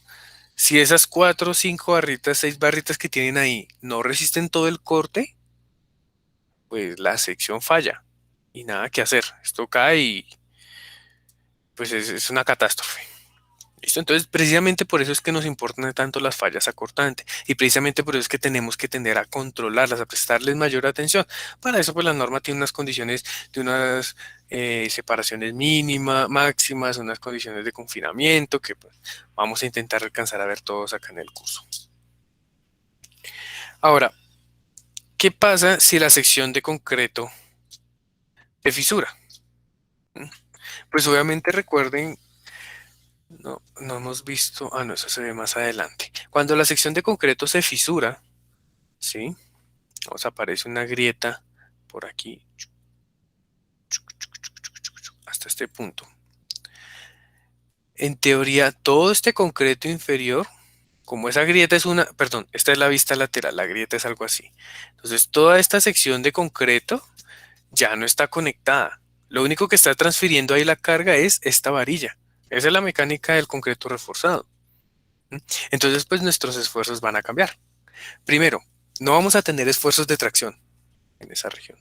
Si esas 4, 5 barritas, 6 barritas que tienen ahí no resisten todo el corte, pues la sección falla y nada que hacer. Esto cae y pues es una catástrofe. ¿Listo? Entonces, precisamente por eso es que nos importan tanto las fallas a cortante y precisamente por eso es que tenemos que tender a controlarlas, a prestarles mayor atención. Para eso, pues la norma tiene unas condiciones de unas separaciones mínimas, máximas, unas condiciones de confinamiento que pues, vamos a intentar alcanzar a ver todos acá en el curso. Ahora, ¿qué pasa si la sección de concreto se fisura? Pues obviamente recuerden, no hemos visto, no, eso se ve más adelante. Cuando la sección de concreto se fisura, ¿sí? Nos aparece una grieta por aquí, hasta este punto. En teoría, todo este concreto inferior, como esa grieta es esta es la vista lateral, la grieta es algo así. Entonces, toda esta sección de concreto ya no está conectada. Lo único que está transfiriendo ahí la carga es esta varilla. Esa es la mecánica del concreto reforzado. Entonces, pues nuestros esfuerzos van a cambiar. Primero, no vamos a tener esfuerzos de tracción en esa región.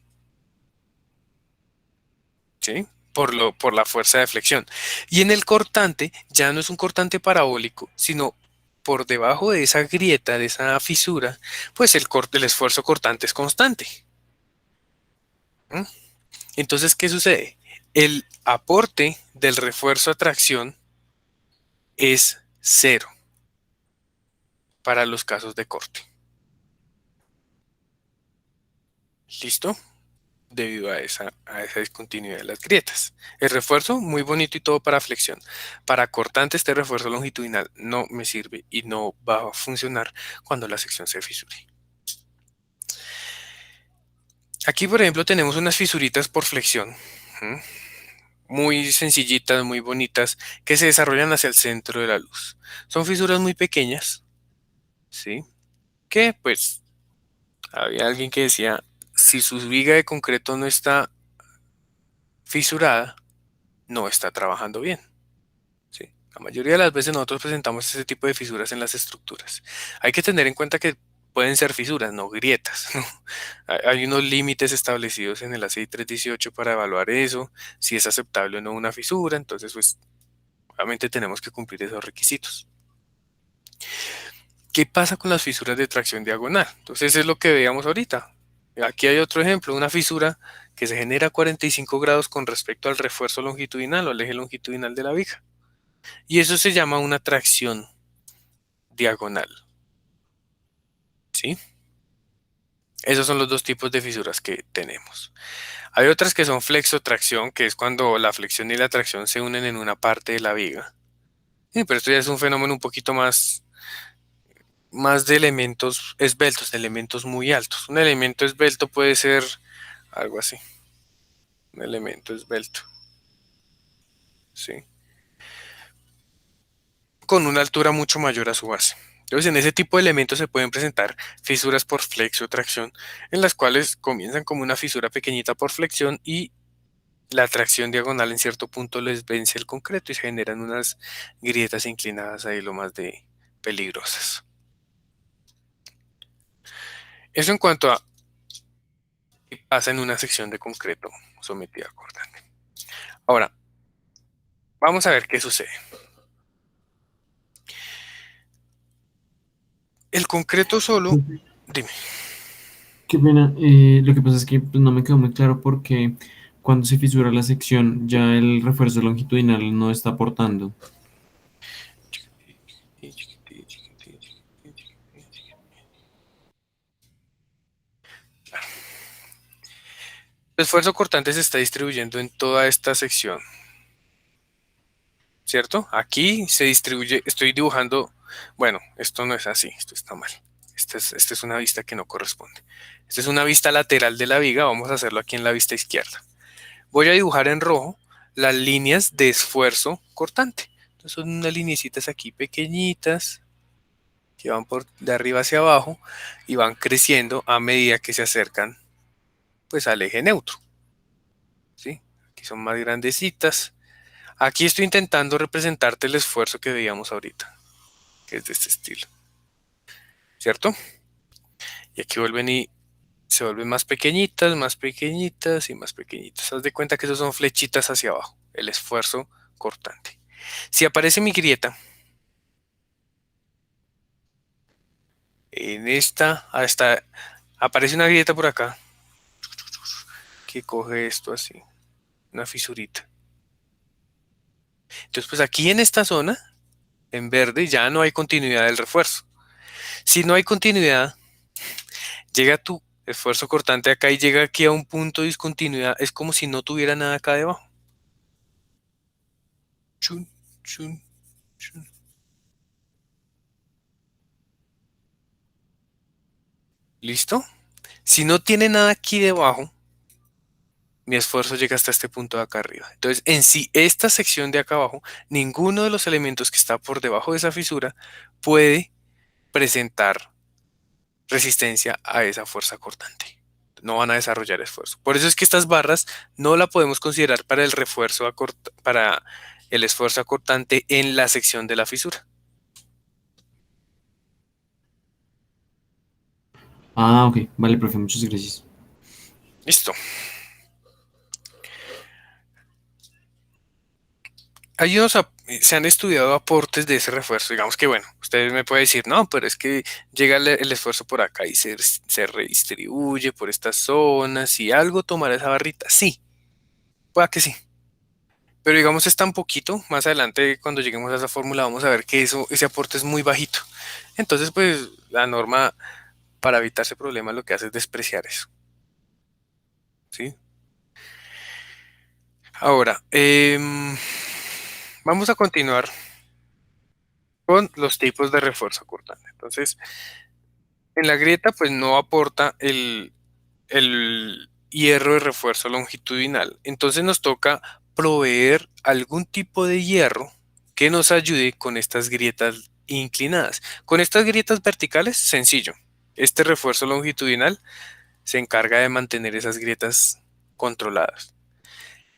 ¿Sí? Por la fuerza de flexión. Y en el cortante, ya no es un cortante parabólico, sino por debajo de esa grieta, de esa fisura, pues el esfuerzo cortante es constante. ¿Mm? Entonces, ¿qué sucede? El aporte del refuerzo a tracción es 0 para los casos de corte. ¿Listo? Debido a esa discontinuidad de las grietas. El refuerzo, muy bonito y todo para flexión. Para cortante, este refuerzo longitudinal no me sirve y no va a funcionar cuando la sección se fisure. Aquí, por ejemplo, tenemos unas fisuritas por flexión, ¿m? Muy sencillitas, muy bonitas, que se desarrollan hacia el centro de la luz. Son fisuras muy pequeñas, ¿sí? Que, pues, había alguien que decía, si su viga de concreto no está fisurada, no está trabajando bien, ¿sí? La mayoría de las veces nosotros presentamos ese tipo de fisuras en las estructuras. Hay que tener en cuenta que pueden ser fisuras, no grietas, ¿no? Hay unos límites establecidos en el ACI 318 para evaluar eso, si es aceptable o no una fisura, entonces pues obviamente tenemos que cumplir esos requisitos. ¿Qué pasa con las fisuras de tracción diagonal? Entonces es lo que veíamos ahorita. Aquí hay otro ejemplo, una fisura que se genera a 45 grados con respecto al refuerzo longitudinal o al eje longitudinal de la viga. Y eso se llama una tracción diagonal, ¿sí? Esos son los dos tipos de fisuras que tenemos. Hay otras que son flexotracción, que es cuando la flexión y la tracción se unen en una parte de la viga. Sí, pero esto ya es un fenómeno un poquito más de elementos esbeltos, de elementos muy altos. Un elemento esbelto puede ser algo así. Un elemento esbelto. ¿Sí? Con una altura mucho mayor a su base. Entonces, en ese tipo de elementos se pueden presentar fisuras por flexotracción, en las cuales comienzan como una fisura pequeñita por flexión y la tracción diagonal en cierto punto les vence el concreto y se generan unas grietas inclinadas ahí lo más de peligrosas. Eso en cuanto a qué pasa en una sección de concreto sometida a cortante. Ahora, vamos a ver qué sucede. El concreto solo, dime. Qué pena. Lo que pasa es que pues, no me quedó muy claro porque cuando se fisura la sección ya el refuerzo longitudinal no está aportando. El esfuerzo cortante se está distribuyendo en toda esta sección, ¿cierto? Aquí se distribuye, estoy dibujando, bueno, esto no es así, esto está mal. Esta es una vista que no corresponde. Esta es una vista lateral de la viga, vamos a hacerlo aquí en la vista izquierda. Voy a dibujar en rojo las líneas de esfuerzo cortante. Entonces son unas lineecitas aquí pequeñitas que van por de arriba hacia abajo y van creciendo a medida que se acercan pues al eje neutro. ¿Sí? Aquí son más grandecitas. Aquí estoy intentando representarte el esfuerzo que veíamos ahorita, que es de este estilo, ¿cierto? Y aquí vuelven y se vuelven más pequeñitas y más pequeñitas. Haz de cuenta que esos son flechitas hacia abajo, el esfuerzo cortante. Si aparece mi grieta, en esta, hasta aparece una grieta por acá, que coge esto así, una fisurita. Entonces, pues aquí en esta zona, en verde, ya no hay continuidad del refuerzo. Si no hay continuidad, llega tu esfuerzo cortante acá y llega aquí a un punto de discontinuidad. Es como si no tuviera nada acá debajo. Chun, chun, chun. ¿Listo? Si no tiene nada aquí debajo, mi esfuerzo llega hasta este punto de acá arriba. Entonces, en sí, esta sección de acá abajo, ninguno de los elementos que está por debajo de esa fisura puede presentar resistencia a esa fuerza cortante. No van a desarrollar esfuerzo. Por eso es que estas barras no la podemos considerar para el refuerzo para el esfuerzo acortante en la sección de la fisura. Ah, ok. Vale, profe, muchas gracias. Listo. Se han estudiado aportes de ese refuerzo. Digamos que, bueno, ustedes me pueden decir, no, pero es que llega el esfuerzo por acá y se redistribuye por estas zonas y algo tomará esa barrita. Sí, pueda que sí. Pero digamos es tan poquito, más adelante cuando lleguemos a esa fórmula vamos a ver que ese aporte es muy bajito. Entonces, pues la norma para evitar ese problema lo que hace es despreciar eso. ¿Sí? Ahora, vamos a continuar con los tipos de refuerzo cortante. Entonces, en la grieta, pues no aporta el hierro de refuerzo longitudinal. Entonces nos toca proveer algún tipo de hierro que nos ayude con estas grietas inclinadas. Con estas grietas verticales, sencillo. Este refuerzo longitudinal se encarga de mantener esas grietas controladas.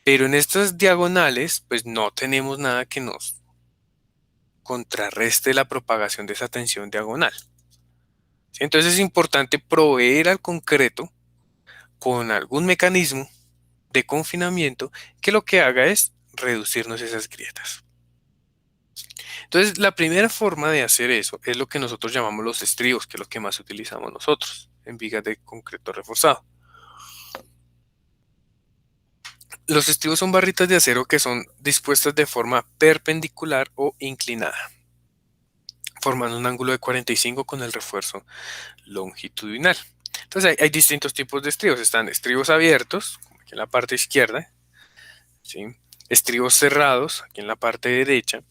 Pero en estas diagonales, pues no tenemos nada que nos contrarreste la propagación de esa tensión diagonal. ¿Sí? Entonces es importante proveer al concreto con algún mecanismo de confinamiento que lo que haga es reducirnos esas grietas. Entonces, la primera forma de hacer eso es lo que nosotros llamamos los estribos, que es lo que más utilizamos nosotros en vigas de concreto reforzado. Los estribos son barritas de acero que son dispuestas de forma perpendicular o inclinada, formando un ángulo de 45 con el refuerzo longitudinal. Entonces hay distintos tipos de estribos. Están estribos abiertos, como aquí en la parte izquierda, ¿sí? Estribos cerrados, aquí en la parte derecha.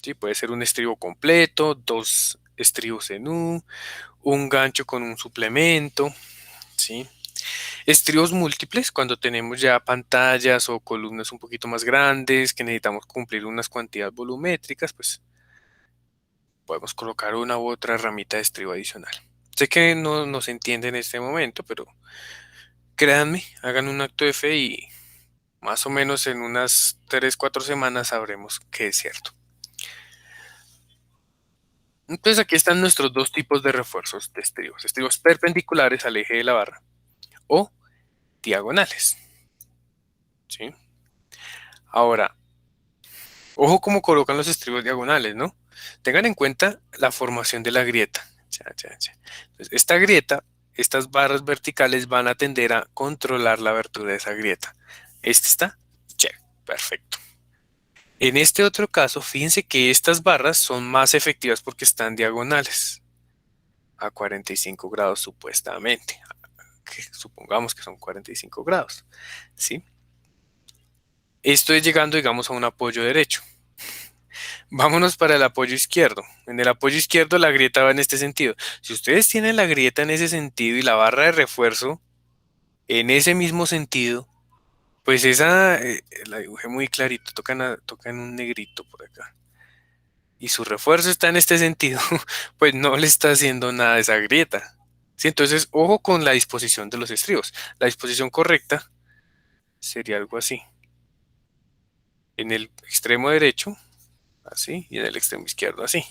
¿Sí? Puede ser un estribo completo, dos estribos en U, un gancho con un suplemento, ¿sí? Estribos múltiples, cuando tenemos ya pantallas o columnas un poquito más grandes, que necesitamos cumplir unas cuantidades volumétricas, pues podemos colocar una u otra ramita de estribo adicional. Sé que no se entiende en este momento, pero créanme, hagan un acto de fe y más o menos en unas 3-4 semanas sabremos que es cierto. Entonces aquí están nuestros dos tipos de refuerzos de estribos. Estribos perpendiculares al eje de la barra o diagonales. ¿Sí? Ahora, ojo cómo colocan los estribos diagonales, ¿no? Tengan en cuenta la formación de la grieta. Entonces, esta grieta, estas barras verticales van a tender a controlar la abertura de esa grieta. Este está, check, perfecto. En este otro caso, fíjense que estas barras son más efectivas porque están diagonales a 45 grados supuestamente. Que supongamos que son 45 grados, ¿sí? Esto es llegando, digamos, a un apoyo derecho. Vámonos para el apoyo izquierdo. En el apoyo izquierdo la grieta va en este sentido. Si ustedes tienen la grieta en ese sentido y la barra de refuerzo en ese mismo sentido, pues esa la dibujé muy clarito, tocan un negrito por acá. Y su refuerzo está en este sentido, pues no le está haciendo nada a esa grieta. ¿Sí? Entonces, ojo con la disposición de los estribos. La disposición correcta sería algo así. En el extremo derecho, así, y en el extremo izquierdo, así.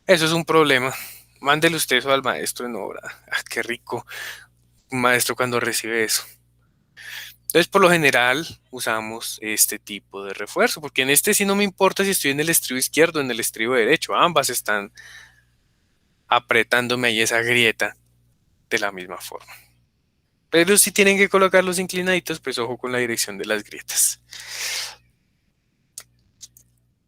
Eso es un problema. Mándele usted eso al maestro en obra. Ah, qué rico un maestro cuando recibe eso. Entonces, por lo general, usamos este tipo de refuerzo, porque en este sí no me importa si estoy en el estribo izquierdo o en el estribo derecho. Ambas están apretándome ahí esa grieta de la misma forma. Pero si tienen que colocarlos inclinaditos, pues ojo con la dirección de las grietas.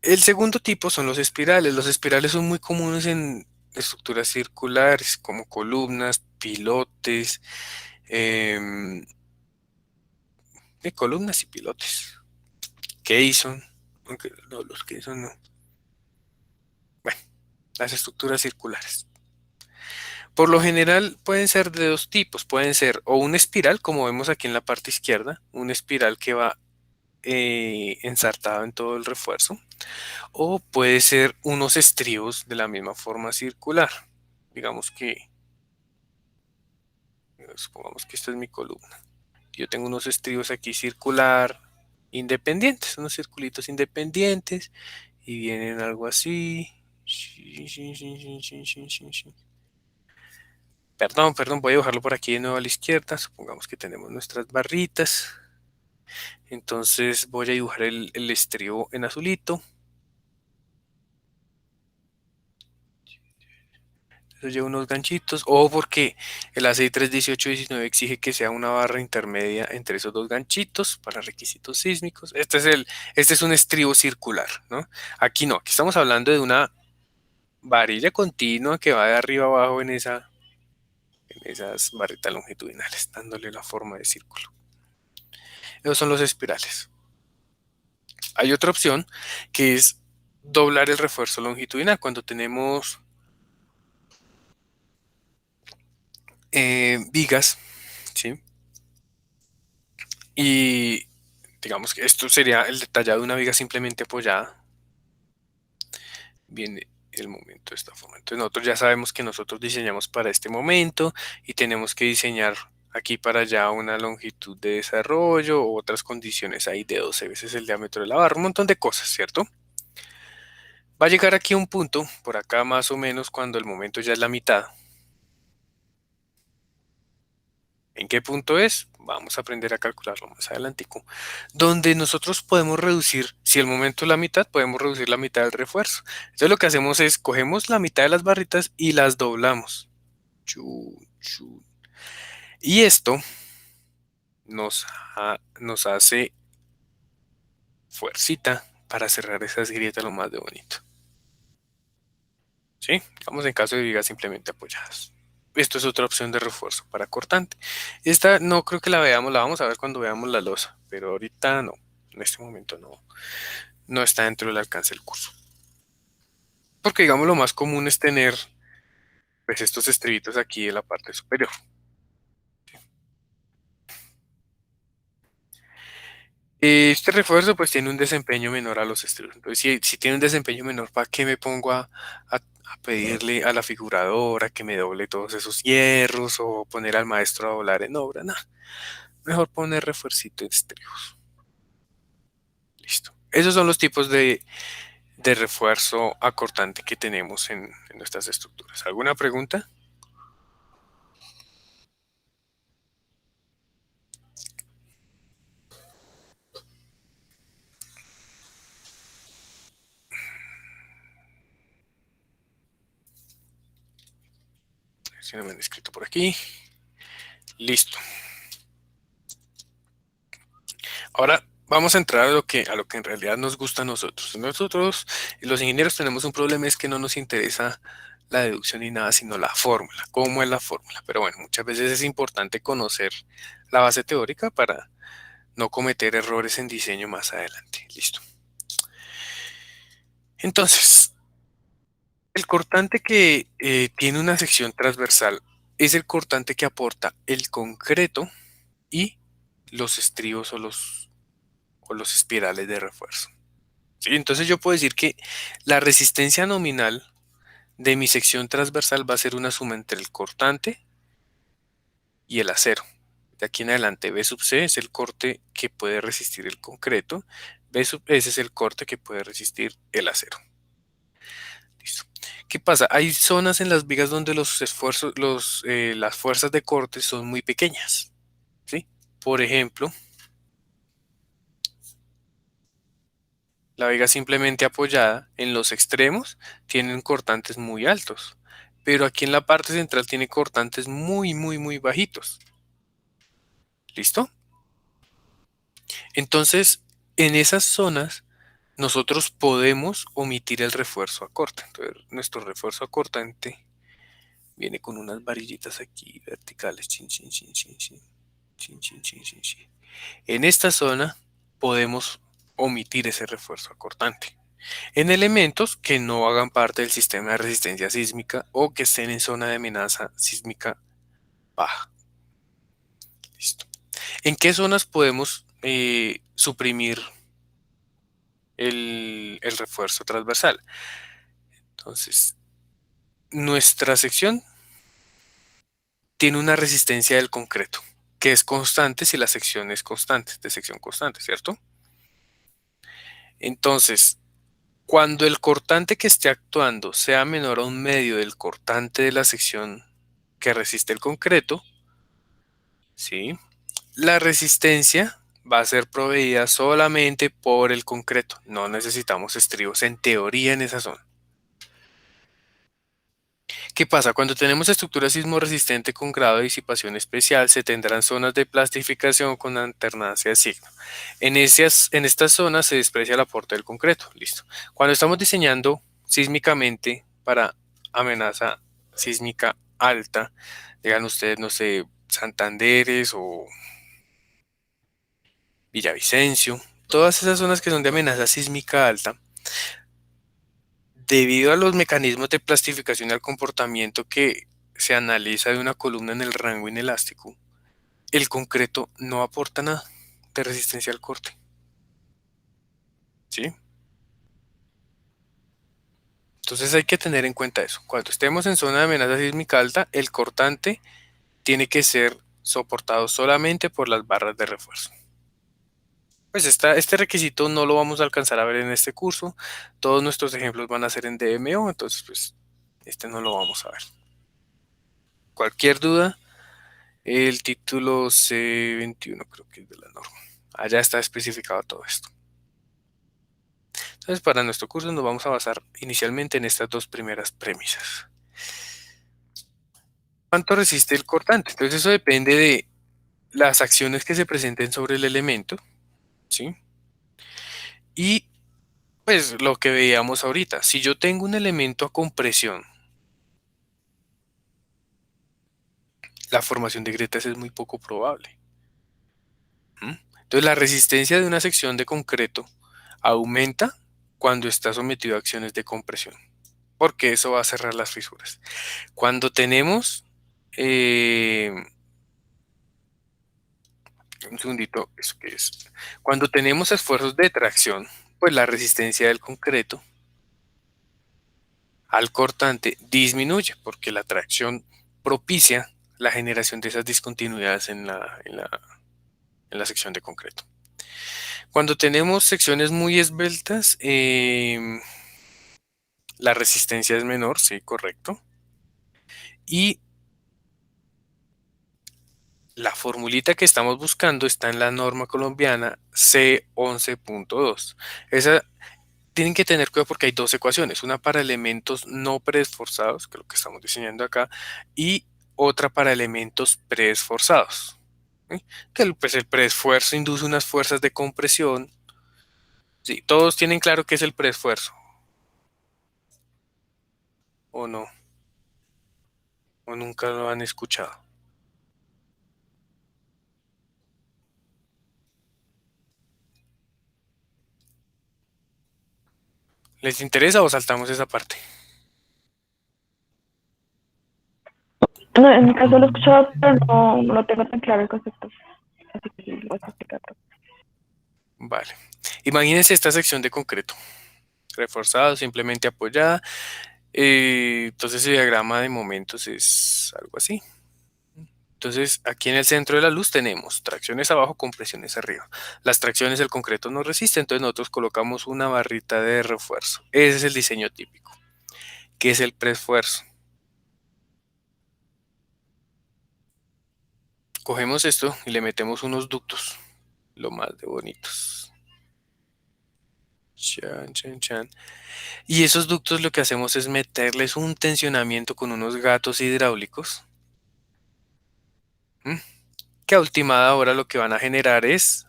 El segundo tipo son los espirales. Los espirales son muy comunes en estructuras circulares, como columnas, pilotes, de columnas y pilotes. Caisson, aunque no, los Caisson no. Bueno, las estructuras circulares. Por lo general pueden ser de dos tipos. Pueden ser o una espiral, como vemos aquí en la parte izquierda, una espiral que va ensartado en todo el refuerzo, o puede ser unos estribos de la misma forma circular. Digamos que, supongamos que esta es mi columna. Yo tengo unos estribos aquí circular independientes, unos circulitos independientes, y vienen algo así. Perdón, voy a dibujarlo por aquí de nuevo a la izquierda. Supongamos que tenemos nuestras barritas. Entonces voy a dibujar el estribo en azulito. Entonces llevo unos ganchitos. Ojo porque el ACI 318-19 exige que sea una barra intermedia entre esos dos ganchitos para requisitos sísmicos. Este es un estribo circular, ¿no? Aquí no, aquí estamos hablando de una varilla continua que va de arriba abajo en esas barritas longitudinales, dándole la forma de círculo. Esos son los espirales. Hay otra opción que es doblar el refuerzo longitudinal. Cuando tenemos vigas ¿sí? Y digamos que esto sería el detallado de una viga simplemente apoyada. Viene el momento de esta forma. Entonces nosotros ya sabemos que nosotros diseñamos para este momento y tenemos que diseñar aquí para allá una longitud de desarrollo o otras condiciones ahí de 12 veces el diámetro de la barra, un montón de cosas, ¿cierto? Va a llegar aquí a un punto, por acá más o menos, cuando el momento ya es la mitad. ¿En qué punto es? Vamos a aprender a calcularlo más adelantico. Donde nosotros podemos reducir, si el momento es la mitad, podemos reducir la mitad del refuerzo. Entonces lo que hacemos es, cogemos la mitad de las barritas y las doblamos. Chun, chun. Y esto nos hace fuercita para cerrar esas grietas lo más de bonito. ¿Sí? Vamos en caso de vigas simplemente apoyadas. Esto es otra opción de refuerzo para cortante. Esta no creo que la veamos, la vamos a ver cuando veamos la losa, pero ahorita no, en este momento no está dentro del alcance del curso. Porque digamos lo más común es tener pues estos estribitos aquí en la parte superior. Este refuerzo pues tiene un desempeño menor a los estribos. Entonces si tiene un desempeño menor, ¿para qué me pongo a pedirle a la figuradora que me doble todos esos hierros o poner al maestro a doblar en obra? No, mejor poner refuercito de estribos. Listo. Esos son los tipos de refuerzo acortante que tenemos en nuestras estructuras. ¿Alguna pregunta? Si no me han escrito por aquí. Listo. Ahora vamos a entrar a lo que en realidad nos gusta a nosotros. Nosotros, los ingenieros, tenemos un problema, es que no nos interesa la deducción ni nada, sino la fórmula. ¿Cómo es la fórmula? Pero bueno, muchas veces es importante conocer la base teórica para no cometer errores en diseño más adelante. Listo. Entonces, el cortante que tiene una sección transversal es el cortante que aporta el concreto y los estribos o los espirales de refuerzo. ¿Sí? Entonces yo puedo decir que la resistencia nominal de mi sección transversal va a ser una suma entre el cortante y el acero. De aquí en adelante B sub C es el corte que puede resistir el concreto, B sub S es el corte que puede resistir el acero. Listo. ¿Qué pasa? Hay zonas en las vigas donde los esfuerzos, las fuerzas de corte son muy pequeñas. ¿Sí? Por ejemplo, la viga simplemente apoyada en los extremos tienen cortantes muy altos, pero aquí en la parte central tiene cortantes muy bajitos. ¿Listo? Entonces, en esas zonas nosotros podemos omitir el refuerzo acortante. Entonces, nuestro refuerzo acortante viene con unas varillitas aquí verticales. Chin, chin, chin, chin, chin. Chin, chin, chin, chin, chin. En esta zona podemos omitir ese refuerzo acortante en elementos que no hagan parte del sistema de resistencia sísmica o que estén en zona de amenaza sísmica baja. Listo. ¿En qué zonas podemos suprimir el refuerzo transversal? Entonces, nuestra sección tiene una resistencia del concreto que es constante si la sección es constante, de sección constante, ¿cierto? Entonces, cuando el cortante que esté actuando sea menor a un medio del cortante de la sección que resiste el concreto, ¿sí? La resistencia va a ser proveída solamente por el concreto. No necesitamos estribos en teoría en esa zona. ¿Qué pasa? Cuando tenemos estructura sismo resistente con grado de disipación especial, se tendrán zonas de plastificación con alternancia de signo. En estas zonas se desprecia el aporte del concreto. Listo. Cuando estamos diseñando sísmicamente para amenaza sísmica alta, digan ustedes, no sé, Santanderes o Villavicencio, todas esas zonas que son de amenaza sísmica alta, debido a los mecanismos de plastificación y al comportamiento que se analiza de una columna en el rango inelástico, el concreto no aporta nada de resistencia al corte. ¿Sí? Entonces hay que tener en cuenta eso. Cuando estemos en zona de amenaza sísmica alta, el cortante tiene que ser soportado solamente por las barras de refuerzo. Pues este requisito no lo vamos a alcanzar a ver en este curso. Todos nuestros ejemplos van a ser en DMO, entonces pues este no lo vamos a ver. Cualquier duda, el título C21 creo que es de la norma. Allá está especificado todo esto. Entonces para nuestro curso nos vamos a basar inicialmente en estas dos primeras premisas. ¿Cuánto resiste el cortante? Entonces eso depende de las acciones que se presenten sobre el elemento, ¿sí? Y pues lo que veíamos ahorita, si yo tengo un elemento a compresión, la formación de grietas es muy poco probable. Entonces la resistencia de una sección de concreto aumenta cuando está sometido a acciones de compresión, porque eso va a cerrar las fisuras. Cuando tenemos, un segundito, ¿eso qué es? Cuando tenemos esfuerzos de tracción, pues la resistencia del concreto al cortante disminuye, porque la tracción propicia la generación de esas discontinuidades en la sección de concreto. Cuando tenemos secciones muy esbeltas, la resistencia es menor, sí, correcto. Y la formulita que estamos buscando está en la norma colombiana C11.2. Esa tienen que tener cuidado porque hay dos ecuaciones, una para elementos no preesforzados, que es lo que estamos diseñando acá, y otra para elementos preesforzados. ¿Sí? Que pues el preesfuerzo induce unas fuerzas de compresión. Sí, todos tienen claro qué es el preesfuerzo. ¿O no? ¿O nunca lo han escuchado? ¿Les interesa o saltamos esa parte? No, en mi caso lo he escuchado, pero no lo tengo tan claro el concepto. Así que sí, lo voy a explicar. Vale. Imagínense esta sección de concreto. Reforzado, simplemente apoyada. Entonces el diagrama de momentos es algo así. Entonces aquí en el centro de la luz tenemos tracciones abajo, compresiones arriba. Las tracciones el concreto no resiste, entonces nosotros colocamos una barrita de refuerzo. Ese es el diseño típico. ¿Qué es el preesfuerzo? Cogemos esto y le metemos unos ductos, lo más de bonitos. Chan, chan, chan. Y esos ductos lo que hacemos es meterles un tensionamiento con unos gatos hidráulicos. Que a ultimada hora lo que van a generar es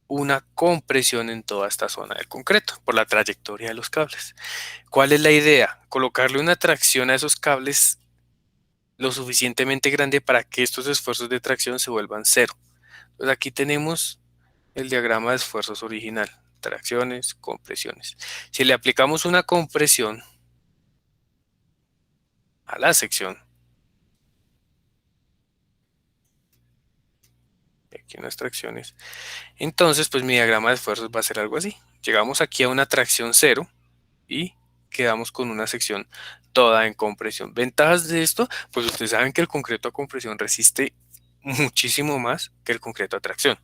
una compresión en toda esta zona del concreto por la trayectoria de los cables. ¿Cuál es la idea? Colocarle una tracción a esos cables lo suficientemente grande para que estos esfuerzos de tracción se vuelvan cero. Entonces aquí tenemos el diagrama de esfuerzos original. Tracciones, compresiones. Si le aplicamos una compresión a la sección, aquí unas tracciones, entonces pues mi diagrama de esfuerzos va a ser algo así. Llegamos aquí a una tracción cero y quedamos con una sección toda en compresión. ¿Ventajas de esto? Pues ustedes saben que el concreto a compresión resiste muchísimo más que el concreto a tracción.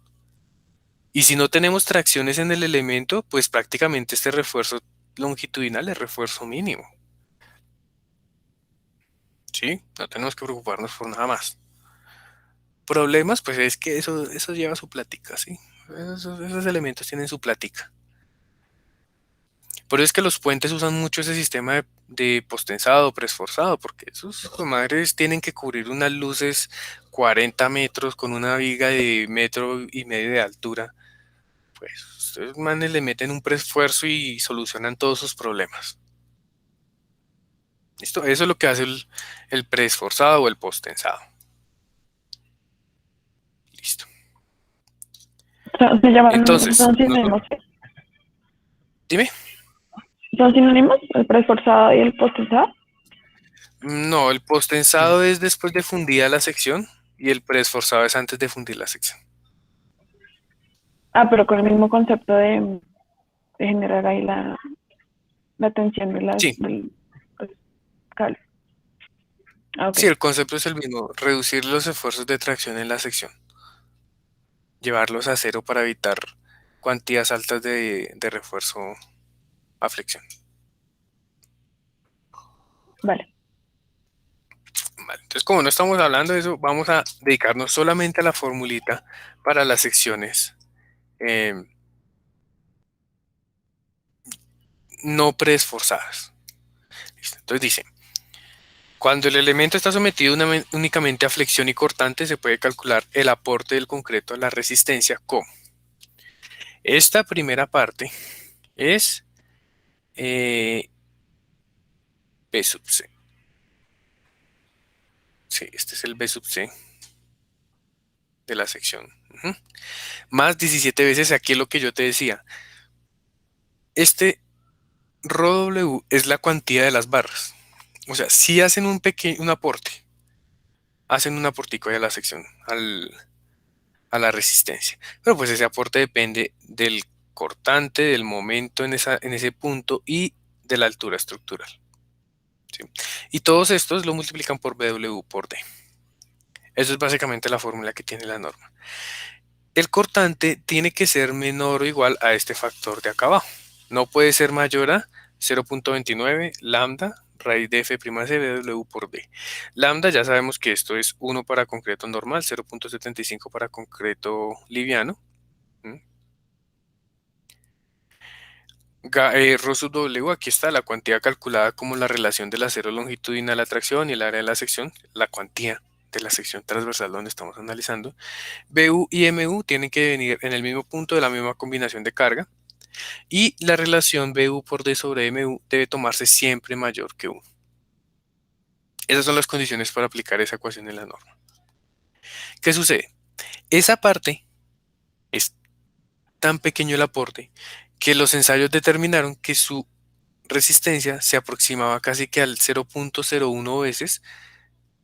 Y si no tenemos tracciones en el elemento, pues prácticamente este refuerzo longitudinal es refuerzo mínimo. ¿Sí? No tenemos que preocuparnos por nada más. Problemas, pues es que eso lleva su plática, ¿sí? Esos elementos tienen su plática. Por eso es que los puentes usan mucho ese sistema de postensado, preesforzado, porque esos madres tienen que cubrir unas luces 40 metros con una viga de 1,5 metros de altura. Pues ustedes manes le meten un preesfuerzo y solucionan todos sus problemas. ¿Listo? Eso es lo que hace el preesforzado o el postensado. Listo. Se llaman, Entonces, son sinónimos. dime. ¿Son sinónimos? ¿El preesforzado y el postensado? No, el postensado es después de fundida la sección. y el preesforzado es antes de fundir la sección. Ah, pero con el mismo concepto de generar ahí la tensión de Sí, los cables. Ah, ok. sí, el concepto es el mismo, reducir los esfuerzos de tracción en la sección, llevarlos a cero para evitar cuantías altas de refuerzo a flexión. Vale. Vale, entonces, como no estamos hablando de eso, vamos a dedicarnos solamente a la formulita para las secciones no preesforzadas. ¿Listo? Entonces dice, cuando el elemento está sometido únicamente a flexión y cortante, se puede calcular el aporte del concreto a la resistencia como esta primera parte es B sub C. Sí, este es el B sub C de la sección. Más 17 veces aquí es lo que yo te decía. Este ρW es la cuantía de las barras. O sea, si hacen un aporte, hacen un aportico ahí a la sección, a la resistencia. Pero pues ese aporte depende del cortante, del momento en ese punto y de la altura estructural. ¿Sí? Y todos estos lo multiplican por BW por D. Eso es básicamente la fórmula que tiene la norma. El cortante tiene que ser menor o igual a este factor de acá abajo. No puede ser mayor a 0.29 lambda raíz de F' C BW por D. Lambda ya sabemos que esto es 1 para concreto normal, 0.75 para concreto liviano. Rho sub W, aquí está la cuantía calculada como la relación del acero longitudinal a la tracción y el área de la sección, la cuantía de la sección transversal donde estamos analizando. BU y MU tienen que venir en el mismo punto de la misma combinación de carga. Y la relación BU por D sobre MU debe tomarse siempre mayor que 1. Esas son las condiciones para aplicar esa ecuación en la norma. ¿Qué sucede? Esa parte es tan pequeño el aporte que los ensayos determinaron que su resistencia se aproximaba casi que al 0.01 veces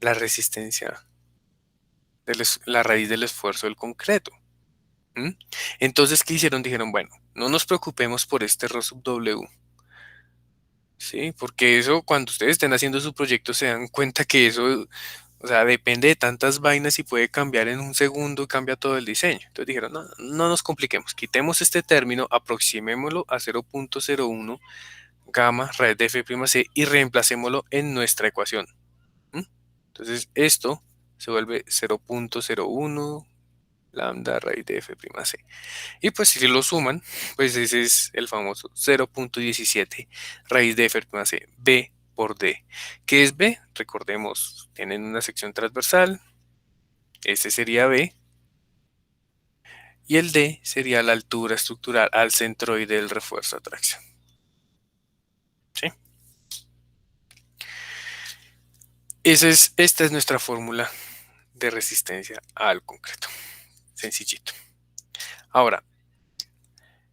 la resistencia, la raíz del esfuerzo del concreto. Entonces, ¿qué hicieron? Dijeron, bueno, no nos preocupemos por este Rho sub W. Sí, porque eso cuando ustedes estén haciendo su proyecto se dan cuenta que eso, o sea, depende de tantas vainas y puede cambiar en un segundo y cambia todo el diseño. Entonces dijeron, no, no nos compliquemos, quitemos este término, aproximémoslo a 0.01 gamma raíz de F'C y reemplacémoslo en nuestra ecuación. Entonces esto se vuelve 0.01 lambda raíz de F'C. Y pues si lo suman, pues ese es el famoso 0.17 raíz de F'C, B por D. ¿Qué es B? Recordemos, tienen una sección transversal, este sería B, y el D sería la altura estructural al centroide del refuerzo a tracción. ¿Sí? Esta es nuestra fórmula de resistencia al concreto. Sencillito. Ahora,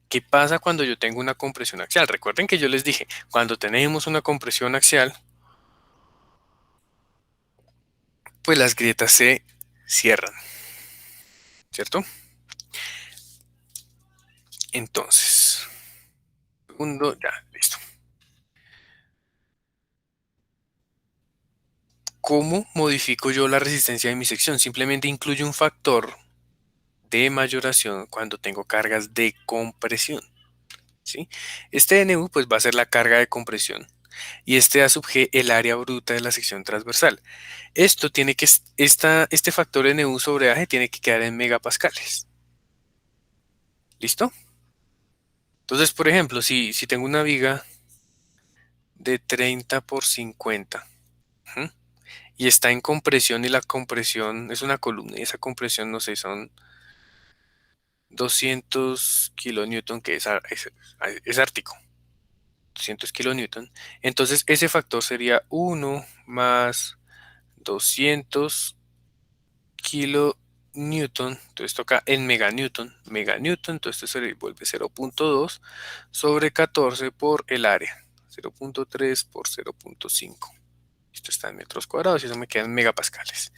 ¿qué pasa cuando yo tengo una compresión axial? Recuerden que yo les dije, cuando tenemos una compresión axial, pues las grietas se cierran, ¿cierto? Entonces, segundo, ya, listo. ¿Cómo modifico yo la resistencia de mi sección? Simplemente incluyo un factor de mayoración cuando tengo cargas de compresión, ¿sí? Este NU pues va a ser la carga de compresión y este A sub G el área bruta de la sección transversal. Esto tiene que, este factor NU sobre AG tiene que quedar en megapascales. ¿Listo? Entonces, por ejemplo, si tengo una viga de 30 por 50 y está en compresión y la compresión es una columna y esa compresión, no sé, son 200 kilonewton, que es ártico, 200 kilonewton. Entonces ese factor sería 1 más 200 kilonewton, entonces toca en meganewton, entonces esto se vuelve 0.2 sobre 14 por el área, 0.3 por 0.5. Esto está en metros cuadrados y eso me queda en megapascales.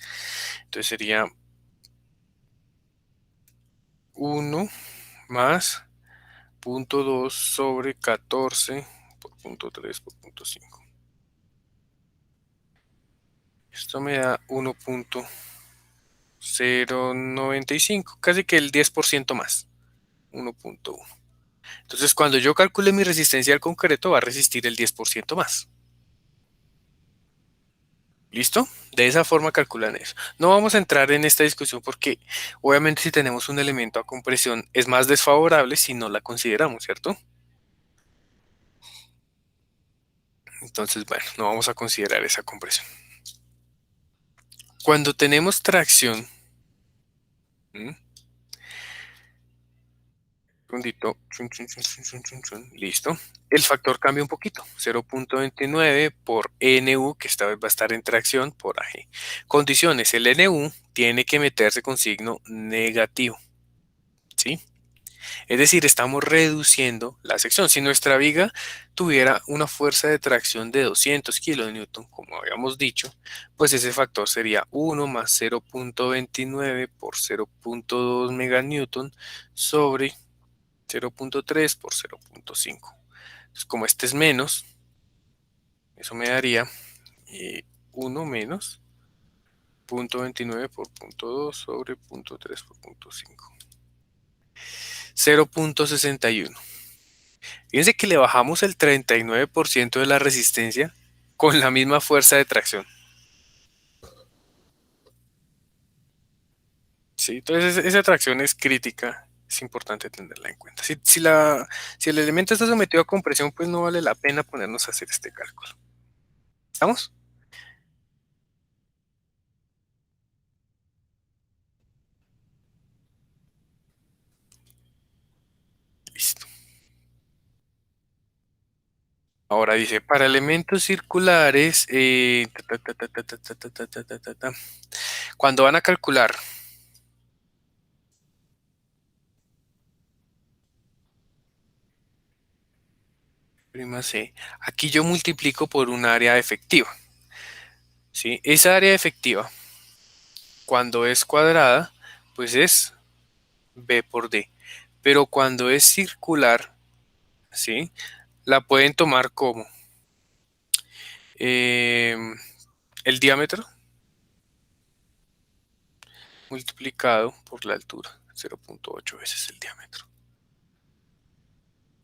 Entonces sería 1 más 0.2 sobre 14 por 0.3 por 0.5. Esto me da 1.095, casi que el 10% más, 1.1. Entonces, cuando yo calcule mi resistencia al concreto, va a resistir el 10% más. ¿Listo? De esa forma calculan eso. No vamos a entrar en esta discusión porque obviamente si tenemos un elemento a compresión es más desfavorable si no la consideramos, ¿cierto? Entonces, bueno, no vamos a considerar esa compresión. Cuando tenemos tracción, ¿m? Segundito, listo. El factor cambia un poquito, 0.29 por NU, que esta vez va a estar en tracción, por AG. Condiciones, el NU tiene que meterse con signo negativo, ¿sí? Es decir, estamos reduciendo la sección. Si nuestra viga tuviera una fuerza de tracción de 200 kilonewton, como habíamos dicho, pues ese factor sería 1 más 0.29 por 0.2 meganewton sobre 0.3 por 0.5. Entonces, como este es menos, eso me daría 1 menos 0.29 por 0.2 sobre 0.3 por 0.5. 0.61. Fíjense que le bajamos el 39% de la resistencia con la misma fuerza de tracción. ¿Sí? Entonces esa tracción es crítica, es importante tenerla en cuenta. Si el elemento está sometido a compresión, pues no vale la pena ponernos a hacer este cálculo. ¿Estamos? Listo. Ahora dice, para elementos circulares, cuando van a calcular prima C, aquí yo multiplico por un área efectiva. ¿Sí? Esa área efectiva, cuando es cuadrada, pues es B por D. Pero cuando es circular, ¿sí? La pueden tomar como el diámetro multiplicado por la altura, 0.8 veces el diámetro.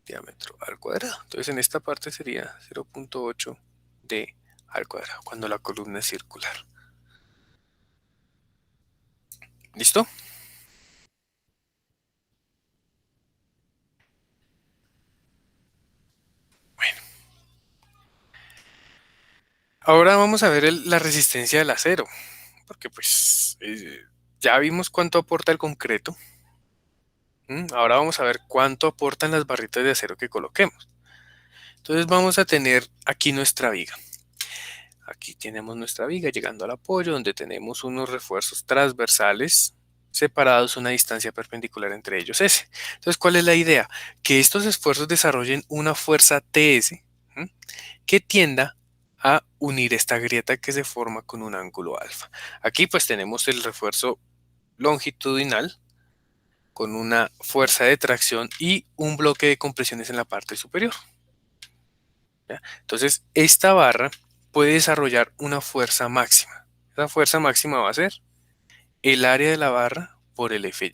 Diámetro al cuadrado. Entonces en esta parte sería 0.8 D al cuadrado, cuando la columna es circular. ¿Listo? Bueno. Ahora vamos a ver la resistencia del acero, porque pues ya vimos cuánto aporta el concreto. Ahora vamos a ver cuánto aportan las barritas de acero que coloquemos. Entonces vamos a tener aquí nuestra viga. Aquí tenemos nuestra viga llegando al apoyo, donde tenemos unos refuerzos transversales separados una distancia perpendicular entre ellos S. Entonces, ¿cuál es la idea? Que estos esfuerzos desarrollen una fuerza TS que tienda a unir esta grieta que se forma con un ángulo alfa. Aquí pues tenemos el refuerzo longitudinal con una fuerza de tracción y un bloque de compresiones en la parte superior. ¿Ya? Entonces, esta barra puede desarrollar una fuerza máxima. Esa fuerza máxima va a ser el área de la barra por el FY.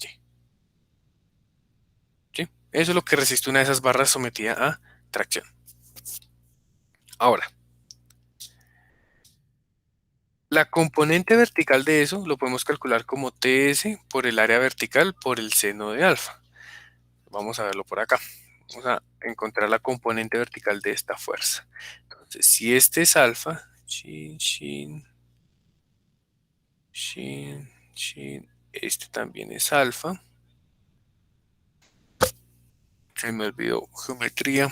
¿Sí? Eso es lo que resiste una de esas barras sometida a tracción. Ahora, la componente vertical de eso lo podemos calcular como TS por el área vertical por el seno de alfa. Vamos a verlo por acá. Vamos a encontrar la componente vertical de esta fuerza. Entonces, si este es alfa, este también es alfa. Se me olvidó geometría.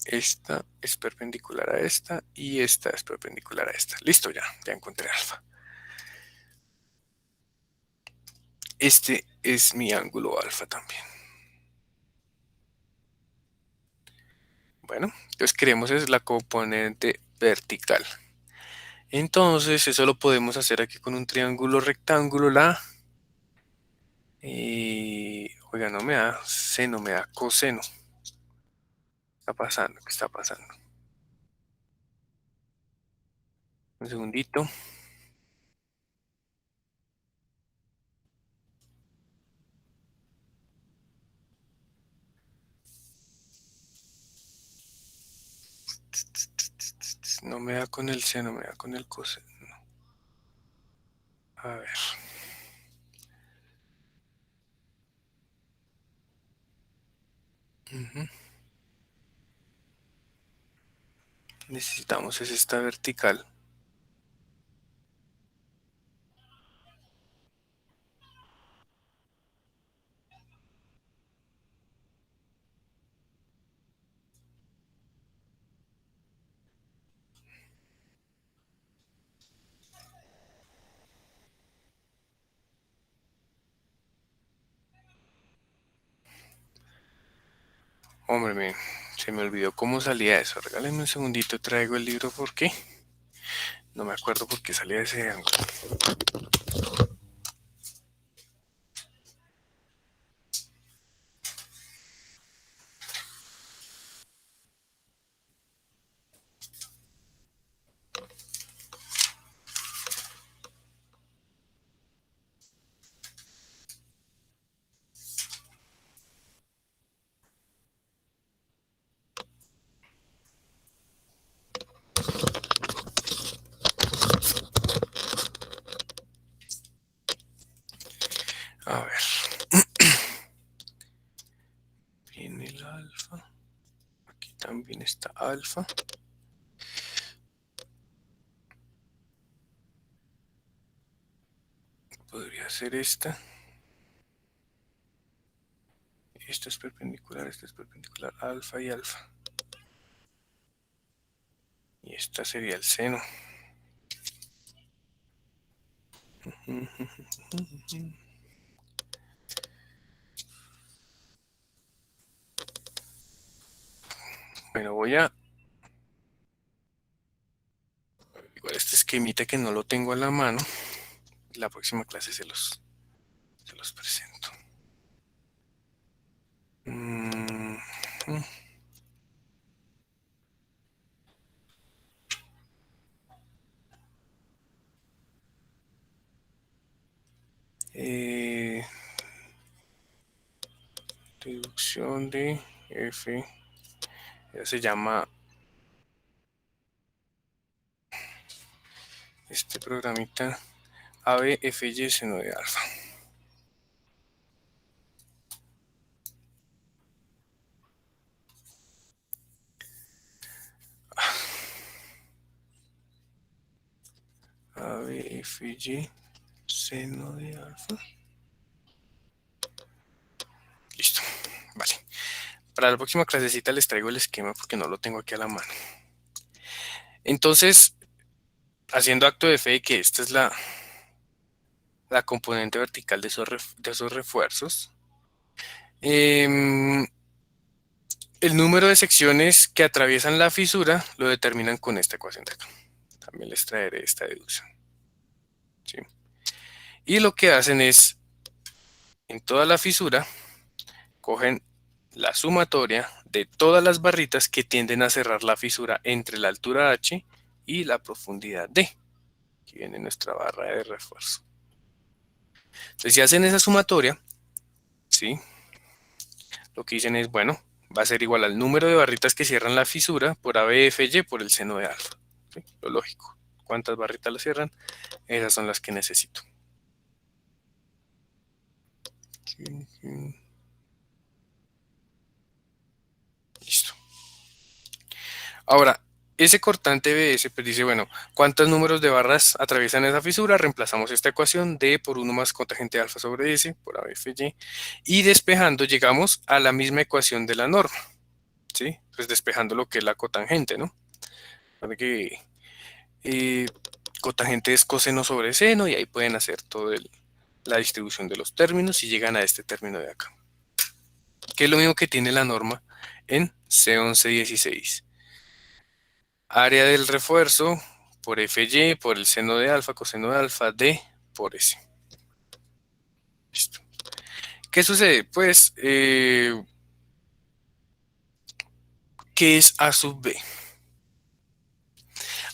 esta es perpendicular a esta y esta es perpendicular a esta. Listo, ya encontré alfa. Este es mi ángulo alfa también. Bueno, entonces queremos es la componente vertical. Entonces eso lo podemos hacer aquí con un triángulo rectángulo. Oiga, no me da seno, me da coseno. ¿Qué está pasando? ¿Qué está pasando? Un segundito. No me da con el seno, me da con el coseno. A ver. Necesitamos es esta vertical. Hombre, se me olvidó cómo salía eso. Regálenme un segundito, traigo el libro porque no me acuerdo por qué salía ese ángulo. A ver. Viene el alfa. Aquí también está alfa. Podría ser esta. Esta es perpendicular, alfa y alfa. Y esta sería el seno. Bueno, igual este esquemita que no lo tengo a la mano. La próxima clase se los presento. Deducción de F. Ya se llama este programita ABFY seno de alfa. ABFY seno de alfa. Listo, vale. Para la próxima clasecita les traigo el esquema porque no lo tengo aquí a la mano. Entonces, haciendo acto de fe de que esta es la componente vertical de esos refuerzos, el número de secciones que atraviesan la fisura lo determinan con esta ecuación de acá. También les traeré esta deducción. ¿Sí? Y lo que hacen es, en toda la fisura, cogen la sumatoria de todas las barritas que tienden a cerrar la fisura entre la altura H y la profundidad D. Aquí viene nuestra barra de refuerzo. Entonces, si hacen esa sumatoria, ¿sí? Lo que dicen es, bueno, va a ser igual al número de barritas que cierran la fisura por ABFY por el seno de alfa. ¿Sí? Lo lógico. ¿Cuántas barritas la cierran? Esas son las que necesito. Listo. Ahora, ese cortante BS pues dice, bueno, ¿cuántos números de barras atraviesan esa fisura? Reemplazamos esta ecuación D por 1 más cotangente alfa sobre S por ABFY y despejando llegamos a la misma ecuación de la norma. ¿sí? Pues despejando lo que es la cotangente, ¿no? Para que cotangente es coseno sobre seno y ahí pueden hacer toda la distribución de los términos y llegan a este término de acá, que es lo mismo que tiene la norma en C1116. Área del refuerzo por FY, por el seno de alfa, coseno de alfa, D por S. Listo. ¿Qué sucede? Pues, ¿qué es A sub B?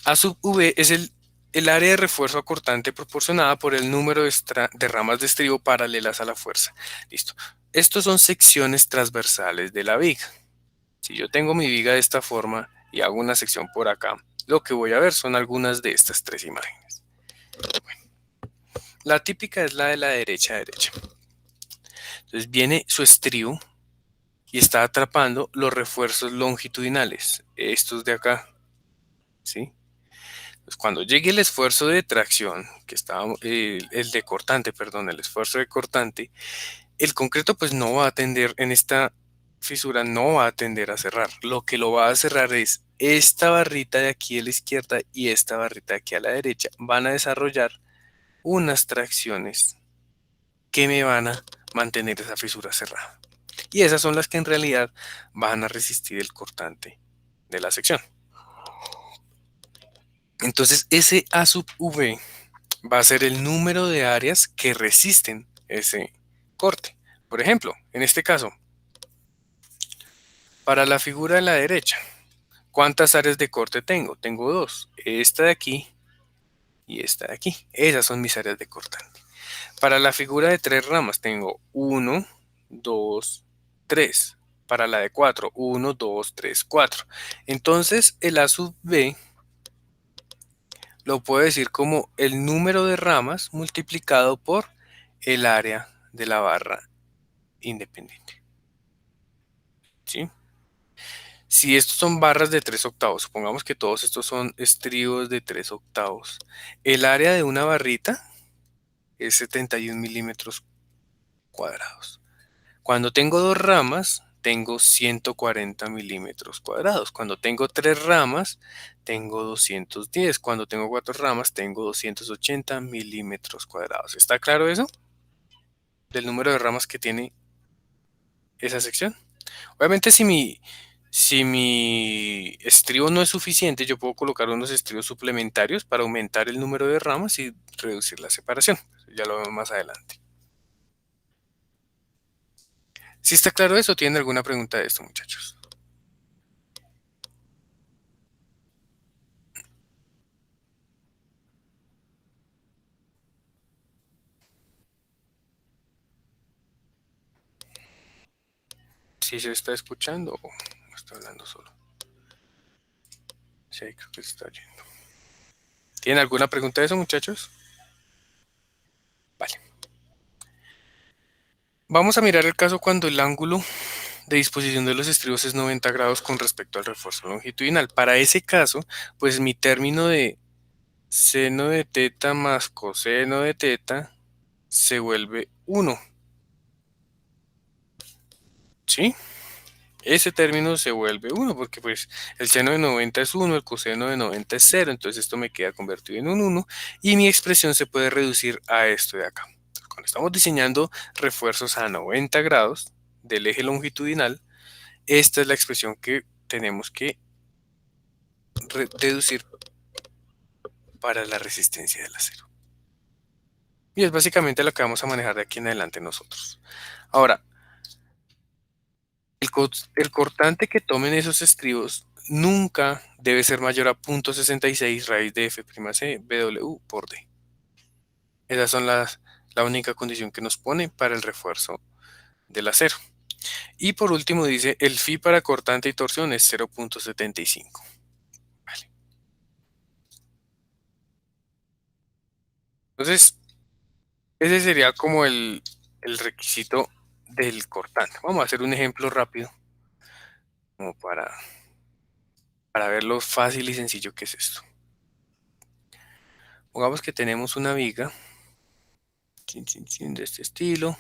A sub V es el área de refuerzo acortante proporcionada por el número de ramas de estribo paralelas a la fuerza. Listo. Estos son secciones transversales de la viga. Si yo tengo mi viga de esta forma y hago una sección por acá, lo que voy a ver son algunas de estas tres imágenes. Bueno, la típica es la de la derecha a derecha. Entonces viene su estribo y está atrapando los refuerzos longitudinales, estos de acá, ¿sí? Pues cuando llegue el esfuerzo de tracción, que está, el de cortante, perdón, el esfuerzo de cortante, el concreto pues no va a tender, en esta fisura no va a tender a cerrar. Lo que lo va a cerrar es esta barrita de aquí a la izquierda y esta barrita de aquí a la derecha. Van a desarrollar unas tracciones que me van a mantener esa fisura cerrada. Y esas son las que en realidad van a resistir el cortante de la sección. Entonces ese A sub V va a ser el número de áreas que resisten ese corte. Por ejemplo, en este caso, para la figura de la derecha, ¿cuántas áreas de corte tengo? Tengo dos, esta de aquí y esta de aquí. Esas son mis áreas de cortante. Para la figura de tres ramas tengo 1, 2, 3. Para la de 4, 1, 2, 3, 4. Entonces el A sub B lo puedo decir como el número de ramas multiplicado por el área de la barra independiente. ¿Sí? Si estos son barras de 3 octavos, supongamos que todos estos son estribos de 3 octavos, el área de una barrita es 71 milímetros cuadrados. Cuando tengo dos ramas, tengo 140 milímetros cuadrados. Cuando tengo tres ramas, tengo 210. Cuando tengo cuatro ramas, tengo 280 milímetros cuadrados. ¿Está claro eso? Del número de ramas que tiene esa sección. Obviamente si mi estribo no es suficiente, yo puedo colocar unos estribos suplementarios para aumentar el número de ramas y reducir la separación. Ya lo vemos más adelante. ¿Sí está claro eso? ¿Tienen alguna pregunta de esto, muchachos? ¿Sí se está escuchando o no está hablando solo? Sí, creo que se está oyendo. ¿Tienen alguna pregunta de eso, muchachos? Vale. Vamos a mirar el caso cuando el ángulo de disposición de los estribos es 90 grados con respecto al refuerzo longitudinal. Para ese caso, pues mi término de seno de teta más coseno de teta se vuelve 1. ¿Sí? Ese término se vuelve 1 porque pues el seno de 90 es 1, el coseno de 90 es 0, entonces esto me queda convertido en un 1 y mi expresión se puede reducir a esto de acá. Cuando estamos diseñando refuerzos a 90 grados del eje longitudinal, esta es la expresión que tenemos que deducir para la resistencia del acero. Y es básicamente lo que vamos a manejar de aquí en adelante nosotros. Ahora, el cortante que tomen esos estribos nunca debe ser mayor a 0.66 raíz de F'C BW por D. Esas son la única condición que nos pone para el refuerzo del acero. Y por último dice, el phi para cortante y torsión es 0.75. Vale. Entonces, ese sería como el requisito del cortante. Vamos a hacer un ejemplo rápido, como para ver lo fácil y sencillo que es esto. Pongamos que tenemos una viga de este estilo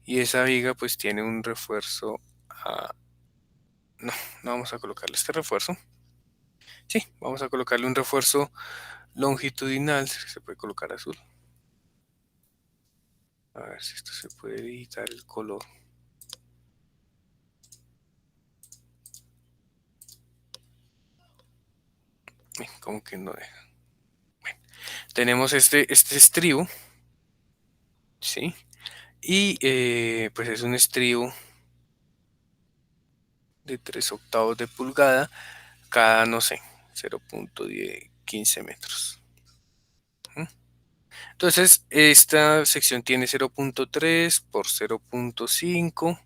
y esa viga pues tiene un refuerzo a no vamos a colocarle este refuerzo. Sí, vamos a colocarle un refuerzo longitudinal, se puede colocar azul. A ver si esto se puede editar el color. Como que no deja. Bueno, tenemos este estribo, ¿sí? Y pues es un estribo de 3/8 de pulgada, cada, no sé, 0.15 metros. Entonces, esta sección tiene 0.3 por 0.5.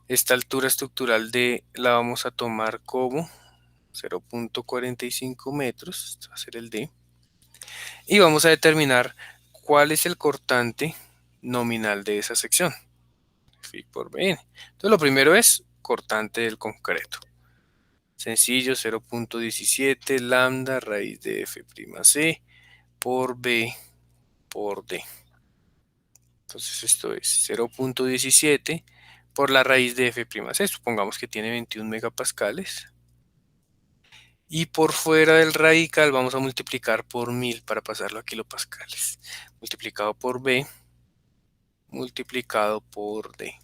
Esta altura estructural D la vamos a tomar como 0.45 metros, este va a ser el D. Y vamos a determinar cuál es el cortante nominal de esa sección. Phi por Bn. Entonces, lo primero es cortante del concreto. Sencillo, 0.17 lambda raíz de F'C por B por D. Entonces esto es 0.17 por la raíz de F'C. Supongamos que tiene 21 megapascales. Y por fuera del radical vamos a multiplicar por 1000 para pasarlo a kilopascales. Multiplicado por B, multiplicado por D.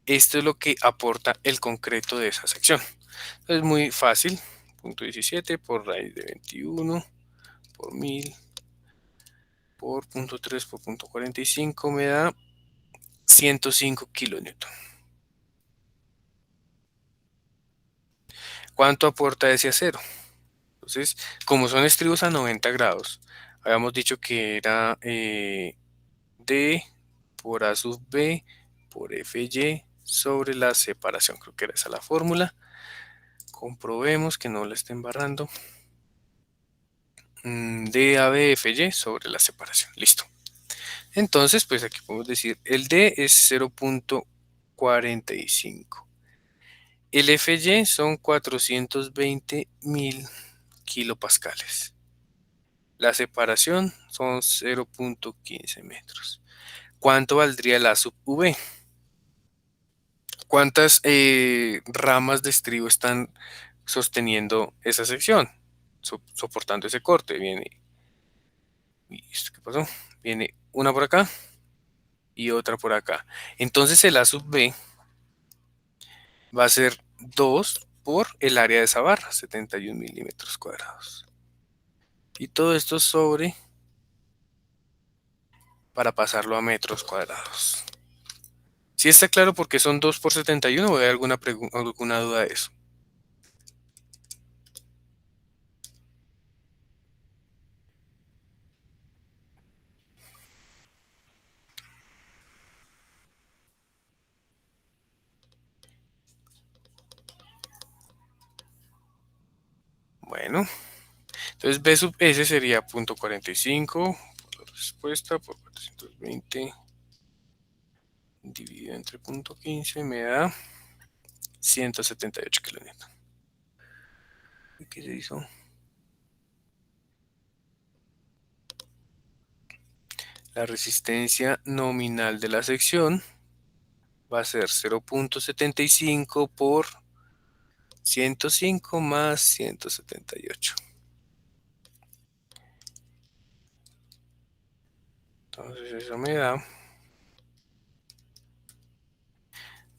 Esto es lo que aporta el concreto de esa sección. Es muy fácil. 0.17 por raíz de 21 por 1000 por 0.3 por 0.45 me da 105 kilonewton. ¿Cuánto aporta ese acero? Entonces, como son estribos a 90 grados, habíamos dicho que era D por A sub B por FY sobre la separación. Creo que era esa la fórmula. Comprobemos que no la esté embarrando. DABFY sobre la separación. Listo. Entonces, pues aquí podemos decir, el D es 0.45. El FY son 420.000 kilopascales. La separación son 0.15 metros. ¿Cuánto valdría la sub V? ¿Cuántas ramas de estribo están sosteniendo esa sección? Soportando ese corte. Viene, ¿qué pasó? Viene una por acá y otra por acá. Entonces el A sub B va a ser 2 por el área de esa barra, 71 milímetros cuadrados. Y todo esto sobre para pasarlo a metros cuadrados. Si está claro porque son 2 por 71, ¿o hay alguna duda de eso? Bueno, entonces B sub S sería 0.45 por la respuesta por 420 dividido entre 0.15 me da 178 kilonewton. ¿Qué se hizo? La resistencia nominal de la sección va a ser 0.75 por 105 más 178. Entonces eso me da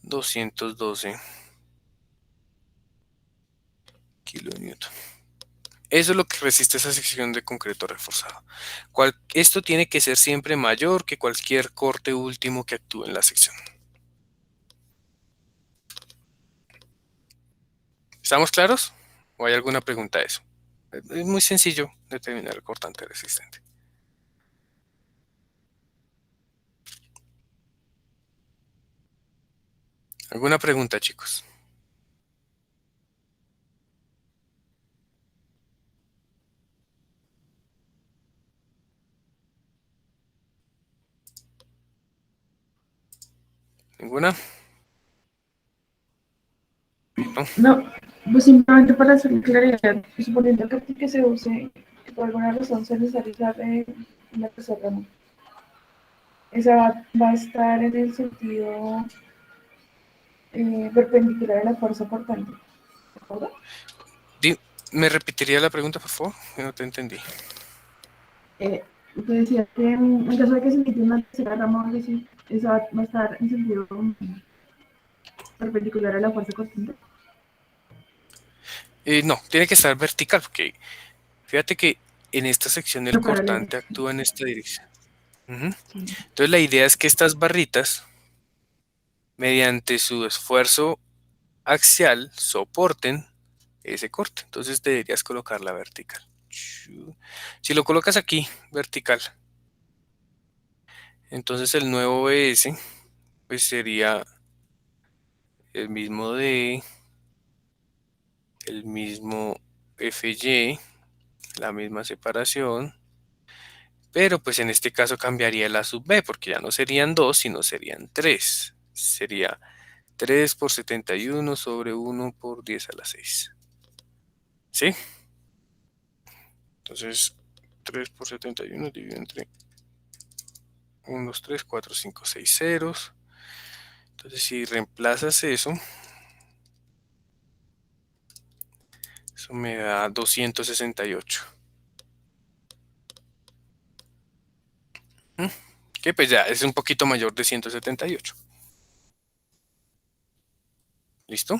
212 kilonewton. Eso es lo que resiste esa sección de concreto reforzado. Esto tiene que ser siempre mayor que cualquier corte último que actúe en la sección. ¿Estamos claros? ¿O hay alguna pregunta a eso? Es muy sencillo determinar el cortante resistente. ¿Alguna pregunta, chicos? ¿Ninguna? No, pues simplemente para hacer claridad, suponiendo que se use, que por alguna razón se necesita la tercera rama. Esa va a estar en el sentido perpendicular a la fuerza cortante. ¿De acuerdo? ¿Me repetiría la pregunta, por favor? Yo no te entendí. Te decía que en caso de que se emite una tercera rama, es decir, esa va a estar en sentido perpendicular a la fuerza cortante. No, tiene que estar vertical, porque fíjate que en esta sección el No, paralela. cortante actúa en esta dirección. Ujú. Sí. Entonces la idea es que estas barritas, mediante su esfuerzo axial, soporten ese corte. Entonces deberías colocarla vertical. Si lo colocas aquí, vertical, entonces el nuevo BS pues sería el mismo D, el mismo FY, la misma separación, pero pues en este caso cambiaría la sub B, porque ya no serían 2, sino serían 3. Sería 3 por 71 sobre 1 por 10 a la 6. ¿Sí? Entonces, 3 por 71 dividido entre 1, 2, 3, 4, 5, 6 ceros. Entonces, si reemplazas eso me da 268. Que pues ya es un poquito mayor de 178. ¿Listo?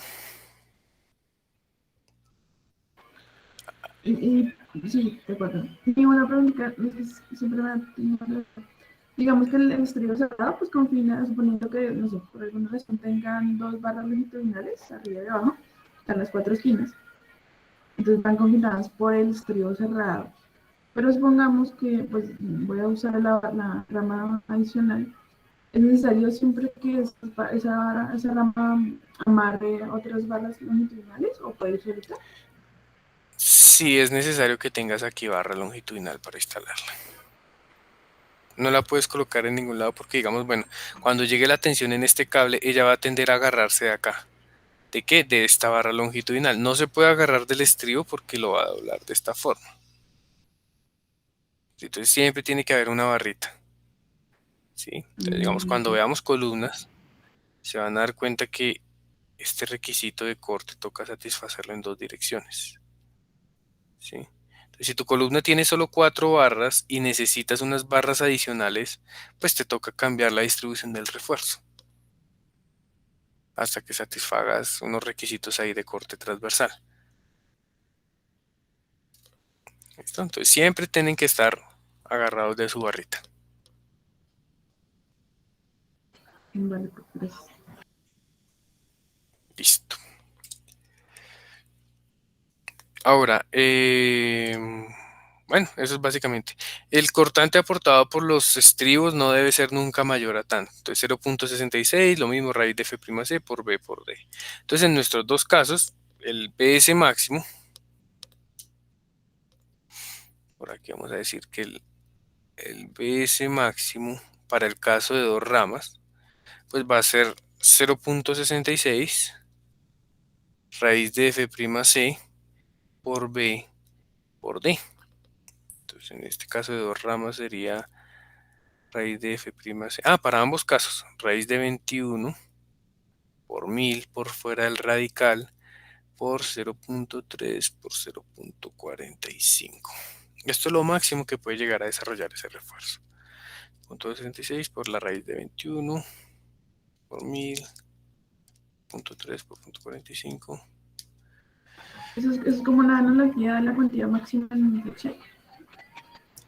Sí, de acuerdo. Y una pregunta que siempre me ha tenido, digamos que el estribo cerrado, pues confina, suponiendo que, no sé, por alguna razón tengan dos barras longitudinales, arriba y abajo, están las cuatro esquinas. Entonces van confinadas por el estribo cerrado. Pero supongamos que, pues, voy a usar la rama adicional. ¿Es necesario siempre que esa rama amarre otras barras longitudinales o puede ir solita? Sí, es necesario que tengas aquí barra longitudinal para instalarla. No la puedes colocar en ningún lado porque, digamos, bueno, cuando llegue la tensión en este cable, ella va a tender a agarrarse de acá. ¿De qué? De esta barra longitudinal. No se puede agarrar del estribo porque lo va a doblar de esta forma. Entonces siempre tiene que haber una barrita. ¿Sí? Entonces, digamos, cuando veamos columnas, se van a dar cuenta que este requisito de corte toca satisfacerlo en dos direcciones. ¿Sí? Entonces, si tu columna tiene solo 4 barras y necesitas unas barras adicionales, pues te toca cambiar la distribución del refuerzo hasta que satisfagas unos requisitos ahí de corte transversal. ¿Listo? Entonces siempre tienen que estar agarrados de su barrita. Vale, gracias. Listo. Ahora, bueno, eso es básicamente. El cortante aportado por los estribos no debe ser nunca mayor a tanto. Entonces 0.66, lo mismo raíz de F'C por B por D. Entonces en nuestros dos casos, el BS máximo, por aquí vamos a decir que el BS máximo para el caso de dos ramas, pues va a ser 0.66 raíz de F'C por B por D. Entonces en este caso de dos ramas sería raíz de F'C. Para ambos casos, raíz de 21 por 1000 por fuera del radical por 0.3 por 0.45. Esto es lo máximo que puede llegar a desarrollar ese refuerzo. 0.66 por la raíz de 21 por 1000, 0.3 por 0.45. Eso es como la analogía de la cuantía máxima de inflexión.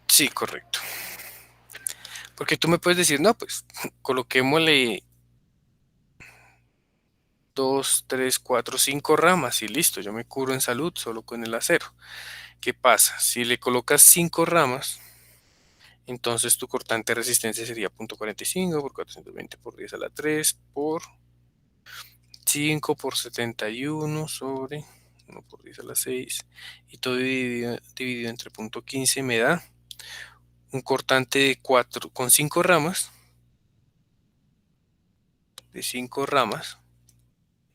Sí, correcto. Porque tú me puedes decir, no, pues coloquémosle 2, 3, 4, 5 ramas y listo, yo me curo en salud solo con el acero. ¿Qué pasa? Si le colocas 5 ramas, entonces tu cortante de resistencia sería 0.45 por 420 por 10 a la 3 por 5 por 71 sobre 1 por 10 a la 6 y todo dividido entre 0.15 me da un cortante de 4 con 5 ramas, de 5 ramas,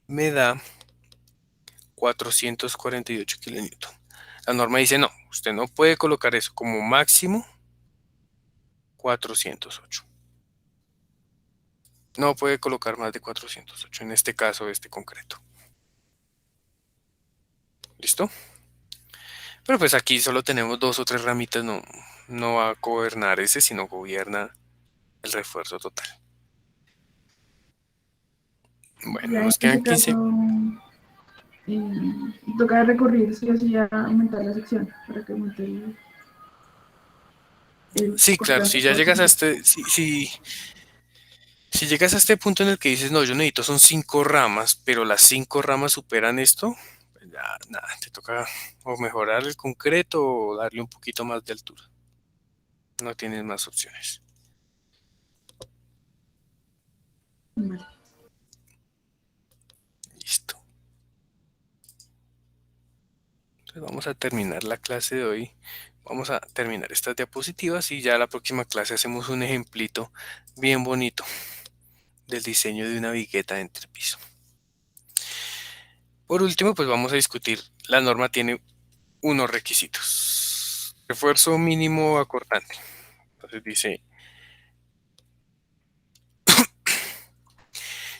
me da 448 kilonewton. La norma dice no, usted no puede colocar eso como máximo 408. No puede colocar más de 408, en este caso, este concreto. ¿Listo? Pero pues aquí solo tenemos 2 o 3 ramitas, no va a gobernar ese, sino gobierna el refuerzo total. Bueno, Ya en nos quedan ese 15. caso, toca recurrir sí o sí a aumentar la sección para que aumente el Sí, claro, si cortante ya por llegas a completo. si llegas a este punto en el que dices, no, yo necesito son 5 ramas, pero las 5 ramas superan esto, pues ya nada, te toca o mejorar el concreto o darle un poquito más de altura. No tienes más opciones. Vale. Listo. Entonces vamos a terminar la clase de hoy. Vamos a terminar estas diapositivas y ya la próxima clase hacemos un ejemplito bien bonito del diseño de una vigueta de entrepiso. Por último, pues vamos a discutir. La norma tiene unos requisitos. Refuerzo mínimo acortante. Entonces dice,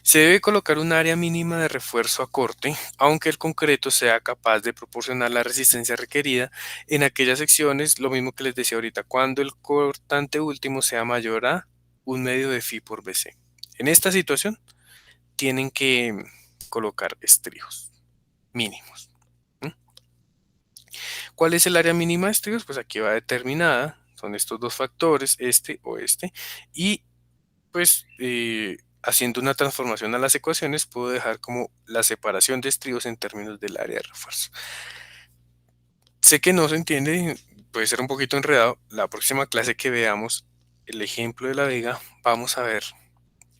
se debe colocar un área mínima de refuerzo a corte, aunque el concreto sea capaz de proporcionar la resistencia requerida en aquellas secciones, lo mismo que les decía ahorita, cuando el cortante último sea mayor a 1/2 de phi por bc. En esta situación, tienen que colocar estribos mínimos. ¿Mm? ¿Cuál es el área mínima de estribos? Pues aquí va determinada, son estos 2 factores, este o este, y pues haciendo una transformación a las ecuaciones puedo dejar como la separación de estribos en términos del área de refuerzo. Sé que no se entiende, puede ser un poquito enredado. La próxima clase que veamos el ejemplo de la viga, vamos a ver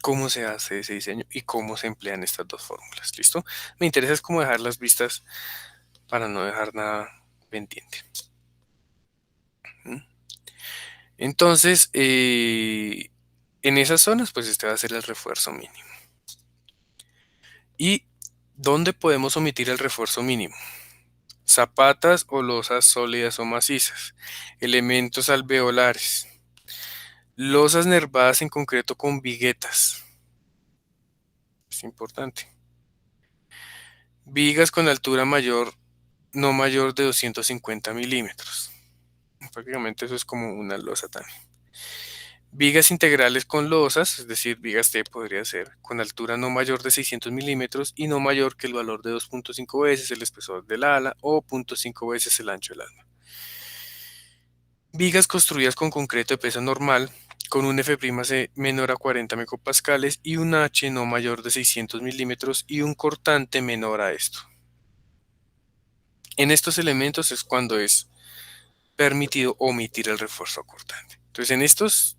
cómo se hace ese diseño y cómo se emplean estas 2 fórmulas. ¿Listo? Me interesa es cómo dejar las vistas para no dejar nada pendiente. ¿Mm? Entonces, en esas zonas, pues este va a ser el refuerzo mínimo. ¿Y dónde podemos omitir el refuerzo mínimo? Zapatas o losas sólidas o macizas, elementos alveolares, losas nervadas en concreto con viguetas, es importante. Vigas con altura mayor, no mayor de 250 milímetros. Prácticamente eso es como una losa también. Vigas integrales con losas, es decir, vigas T podría ser, con altura no mayor de 600 milímetros y no mayor que el valor de 2.5 veces el espesor del ala o 0.5 veces el ancho del alma. Vigas construidas con concreto de peso normal, con un F'C menor a 40 megapascales y un H no mayor de 600 milímetros y un cortante menor a esto. En estos elementos es cuando es permitido omitir el refuerzo cortante. Entonces,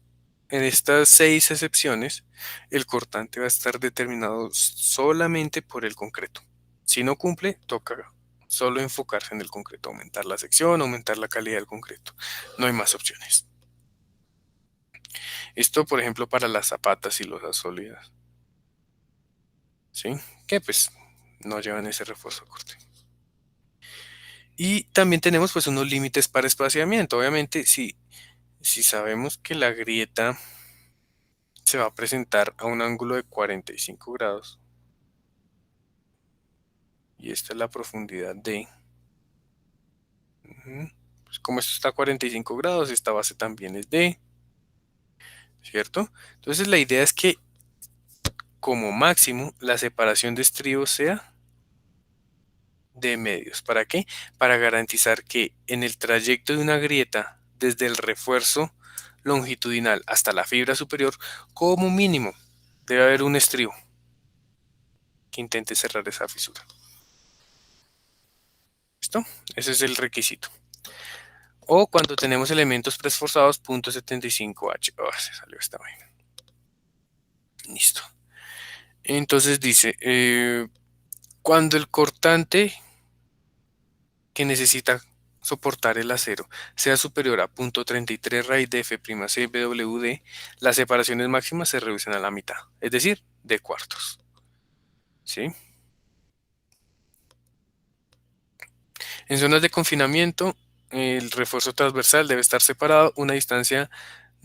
en estas 6 excepciones, el cortante va a estar determinado solamente por el concreto. Si no cumple, toca solo enfocarse en el concreto, aumentar la sección, aumentar la calidad del concreto. No hay más opciones. Esto, por ejemplo, para las zapatas y losas sólidas. ¿Sí? Que pues no llevan ese refuerzo corte. Y también tenemos pues unos límites para espaciamiento. Obviamente, si sabemos que la grieta se va a presentar a un ángulo de 45 grados y esta es la profundidad D. Pues como esto está a 45 grados, esta base también es D, ¿cierto? Entonces la idea es que como máximo la separación de estribos sea de medios. ¿Para qué? Para garantizar que en el trayecto de una grieta desde el refuerzo longitudinal hasta la fibra superior, como mínimo debe haber un estribo que intente cerrar esa fisura. ¿Listo? Ese es el requisito. O cuando tenemos elementos preesforzados, 0.75H. Oh, se salió esta vaina. Listo. Entonces dice, cuando el cortante que necesita soportar el acero sea superior a 0.33 raíz de F'C BWD, las separaciones máximas se reducen a la mitad, es decir, de cuartos. ¿Sí? En zonas de confinamiento, el refuerzo transversal debe estar separado una distancia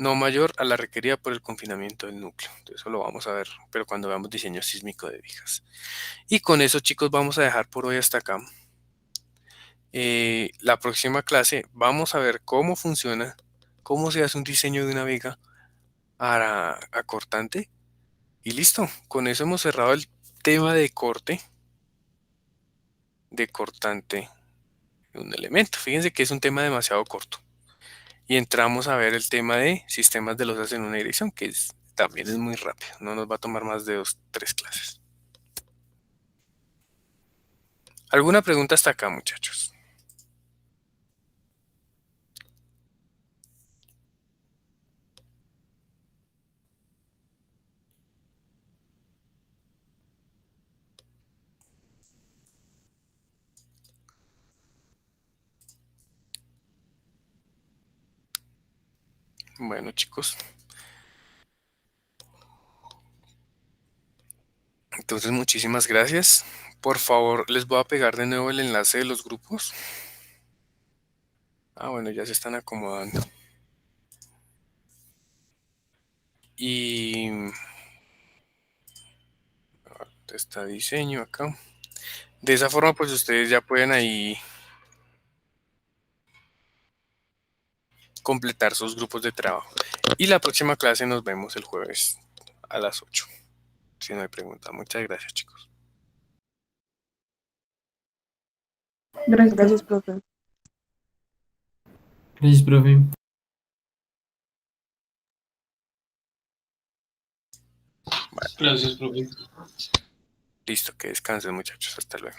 no mayor a la requerida por el confinamiento del núcleo. Entonces, eso lo vamos a ver, pero cuando veamos diseño sísmico de vigas. Y con eso, chicos, vamos a dejar por hoy hasta acá. La próxima clase vamos a ver cómo funciona, cómo se hace un diseño de una viga a cortante. Y listo, con eso hemos cerrado el tema de corte, de cortante de un elemento. Fíjense que es un tema demasiado corto. Y entramos a ver el tema de sistemas de losas en una dirección, que también es muy rápido. No nos va a tomar más de 2, 3 clases. ¿Alguna pregunta hasta acá, muchachos? Bueno, chicos. Entonces, muchísimas gracias. Por favor, les voy a pegar de nuevo el enlace de los grupos. Ah, bueno, ya se están acomodando. Y está diseño acá. De esa forma, pues ustedes ya pueden ahí completar sus grupos de trabajo. Y la próxima clase nos vemos el jueves a las 8. Si no hay pregunta. Muchas gracias, chicos. Gracias. Gracias, profe. Gracias, profe. Gracias, profe. Listo, que descansen, muchachos. Hasta luego.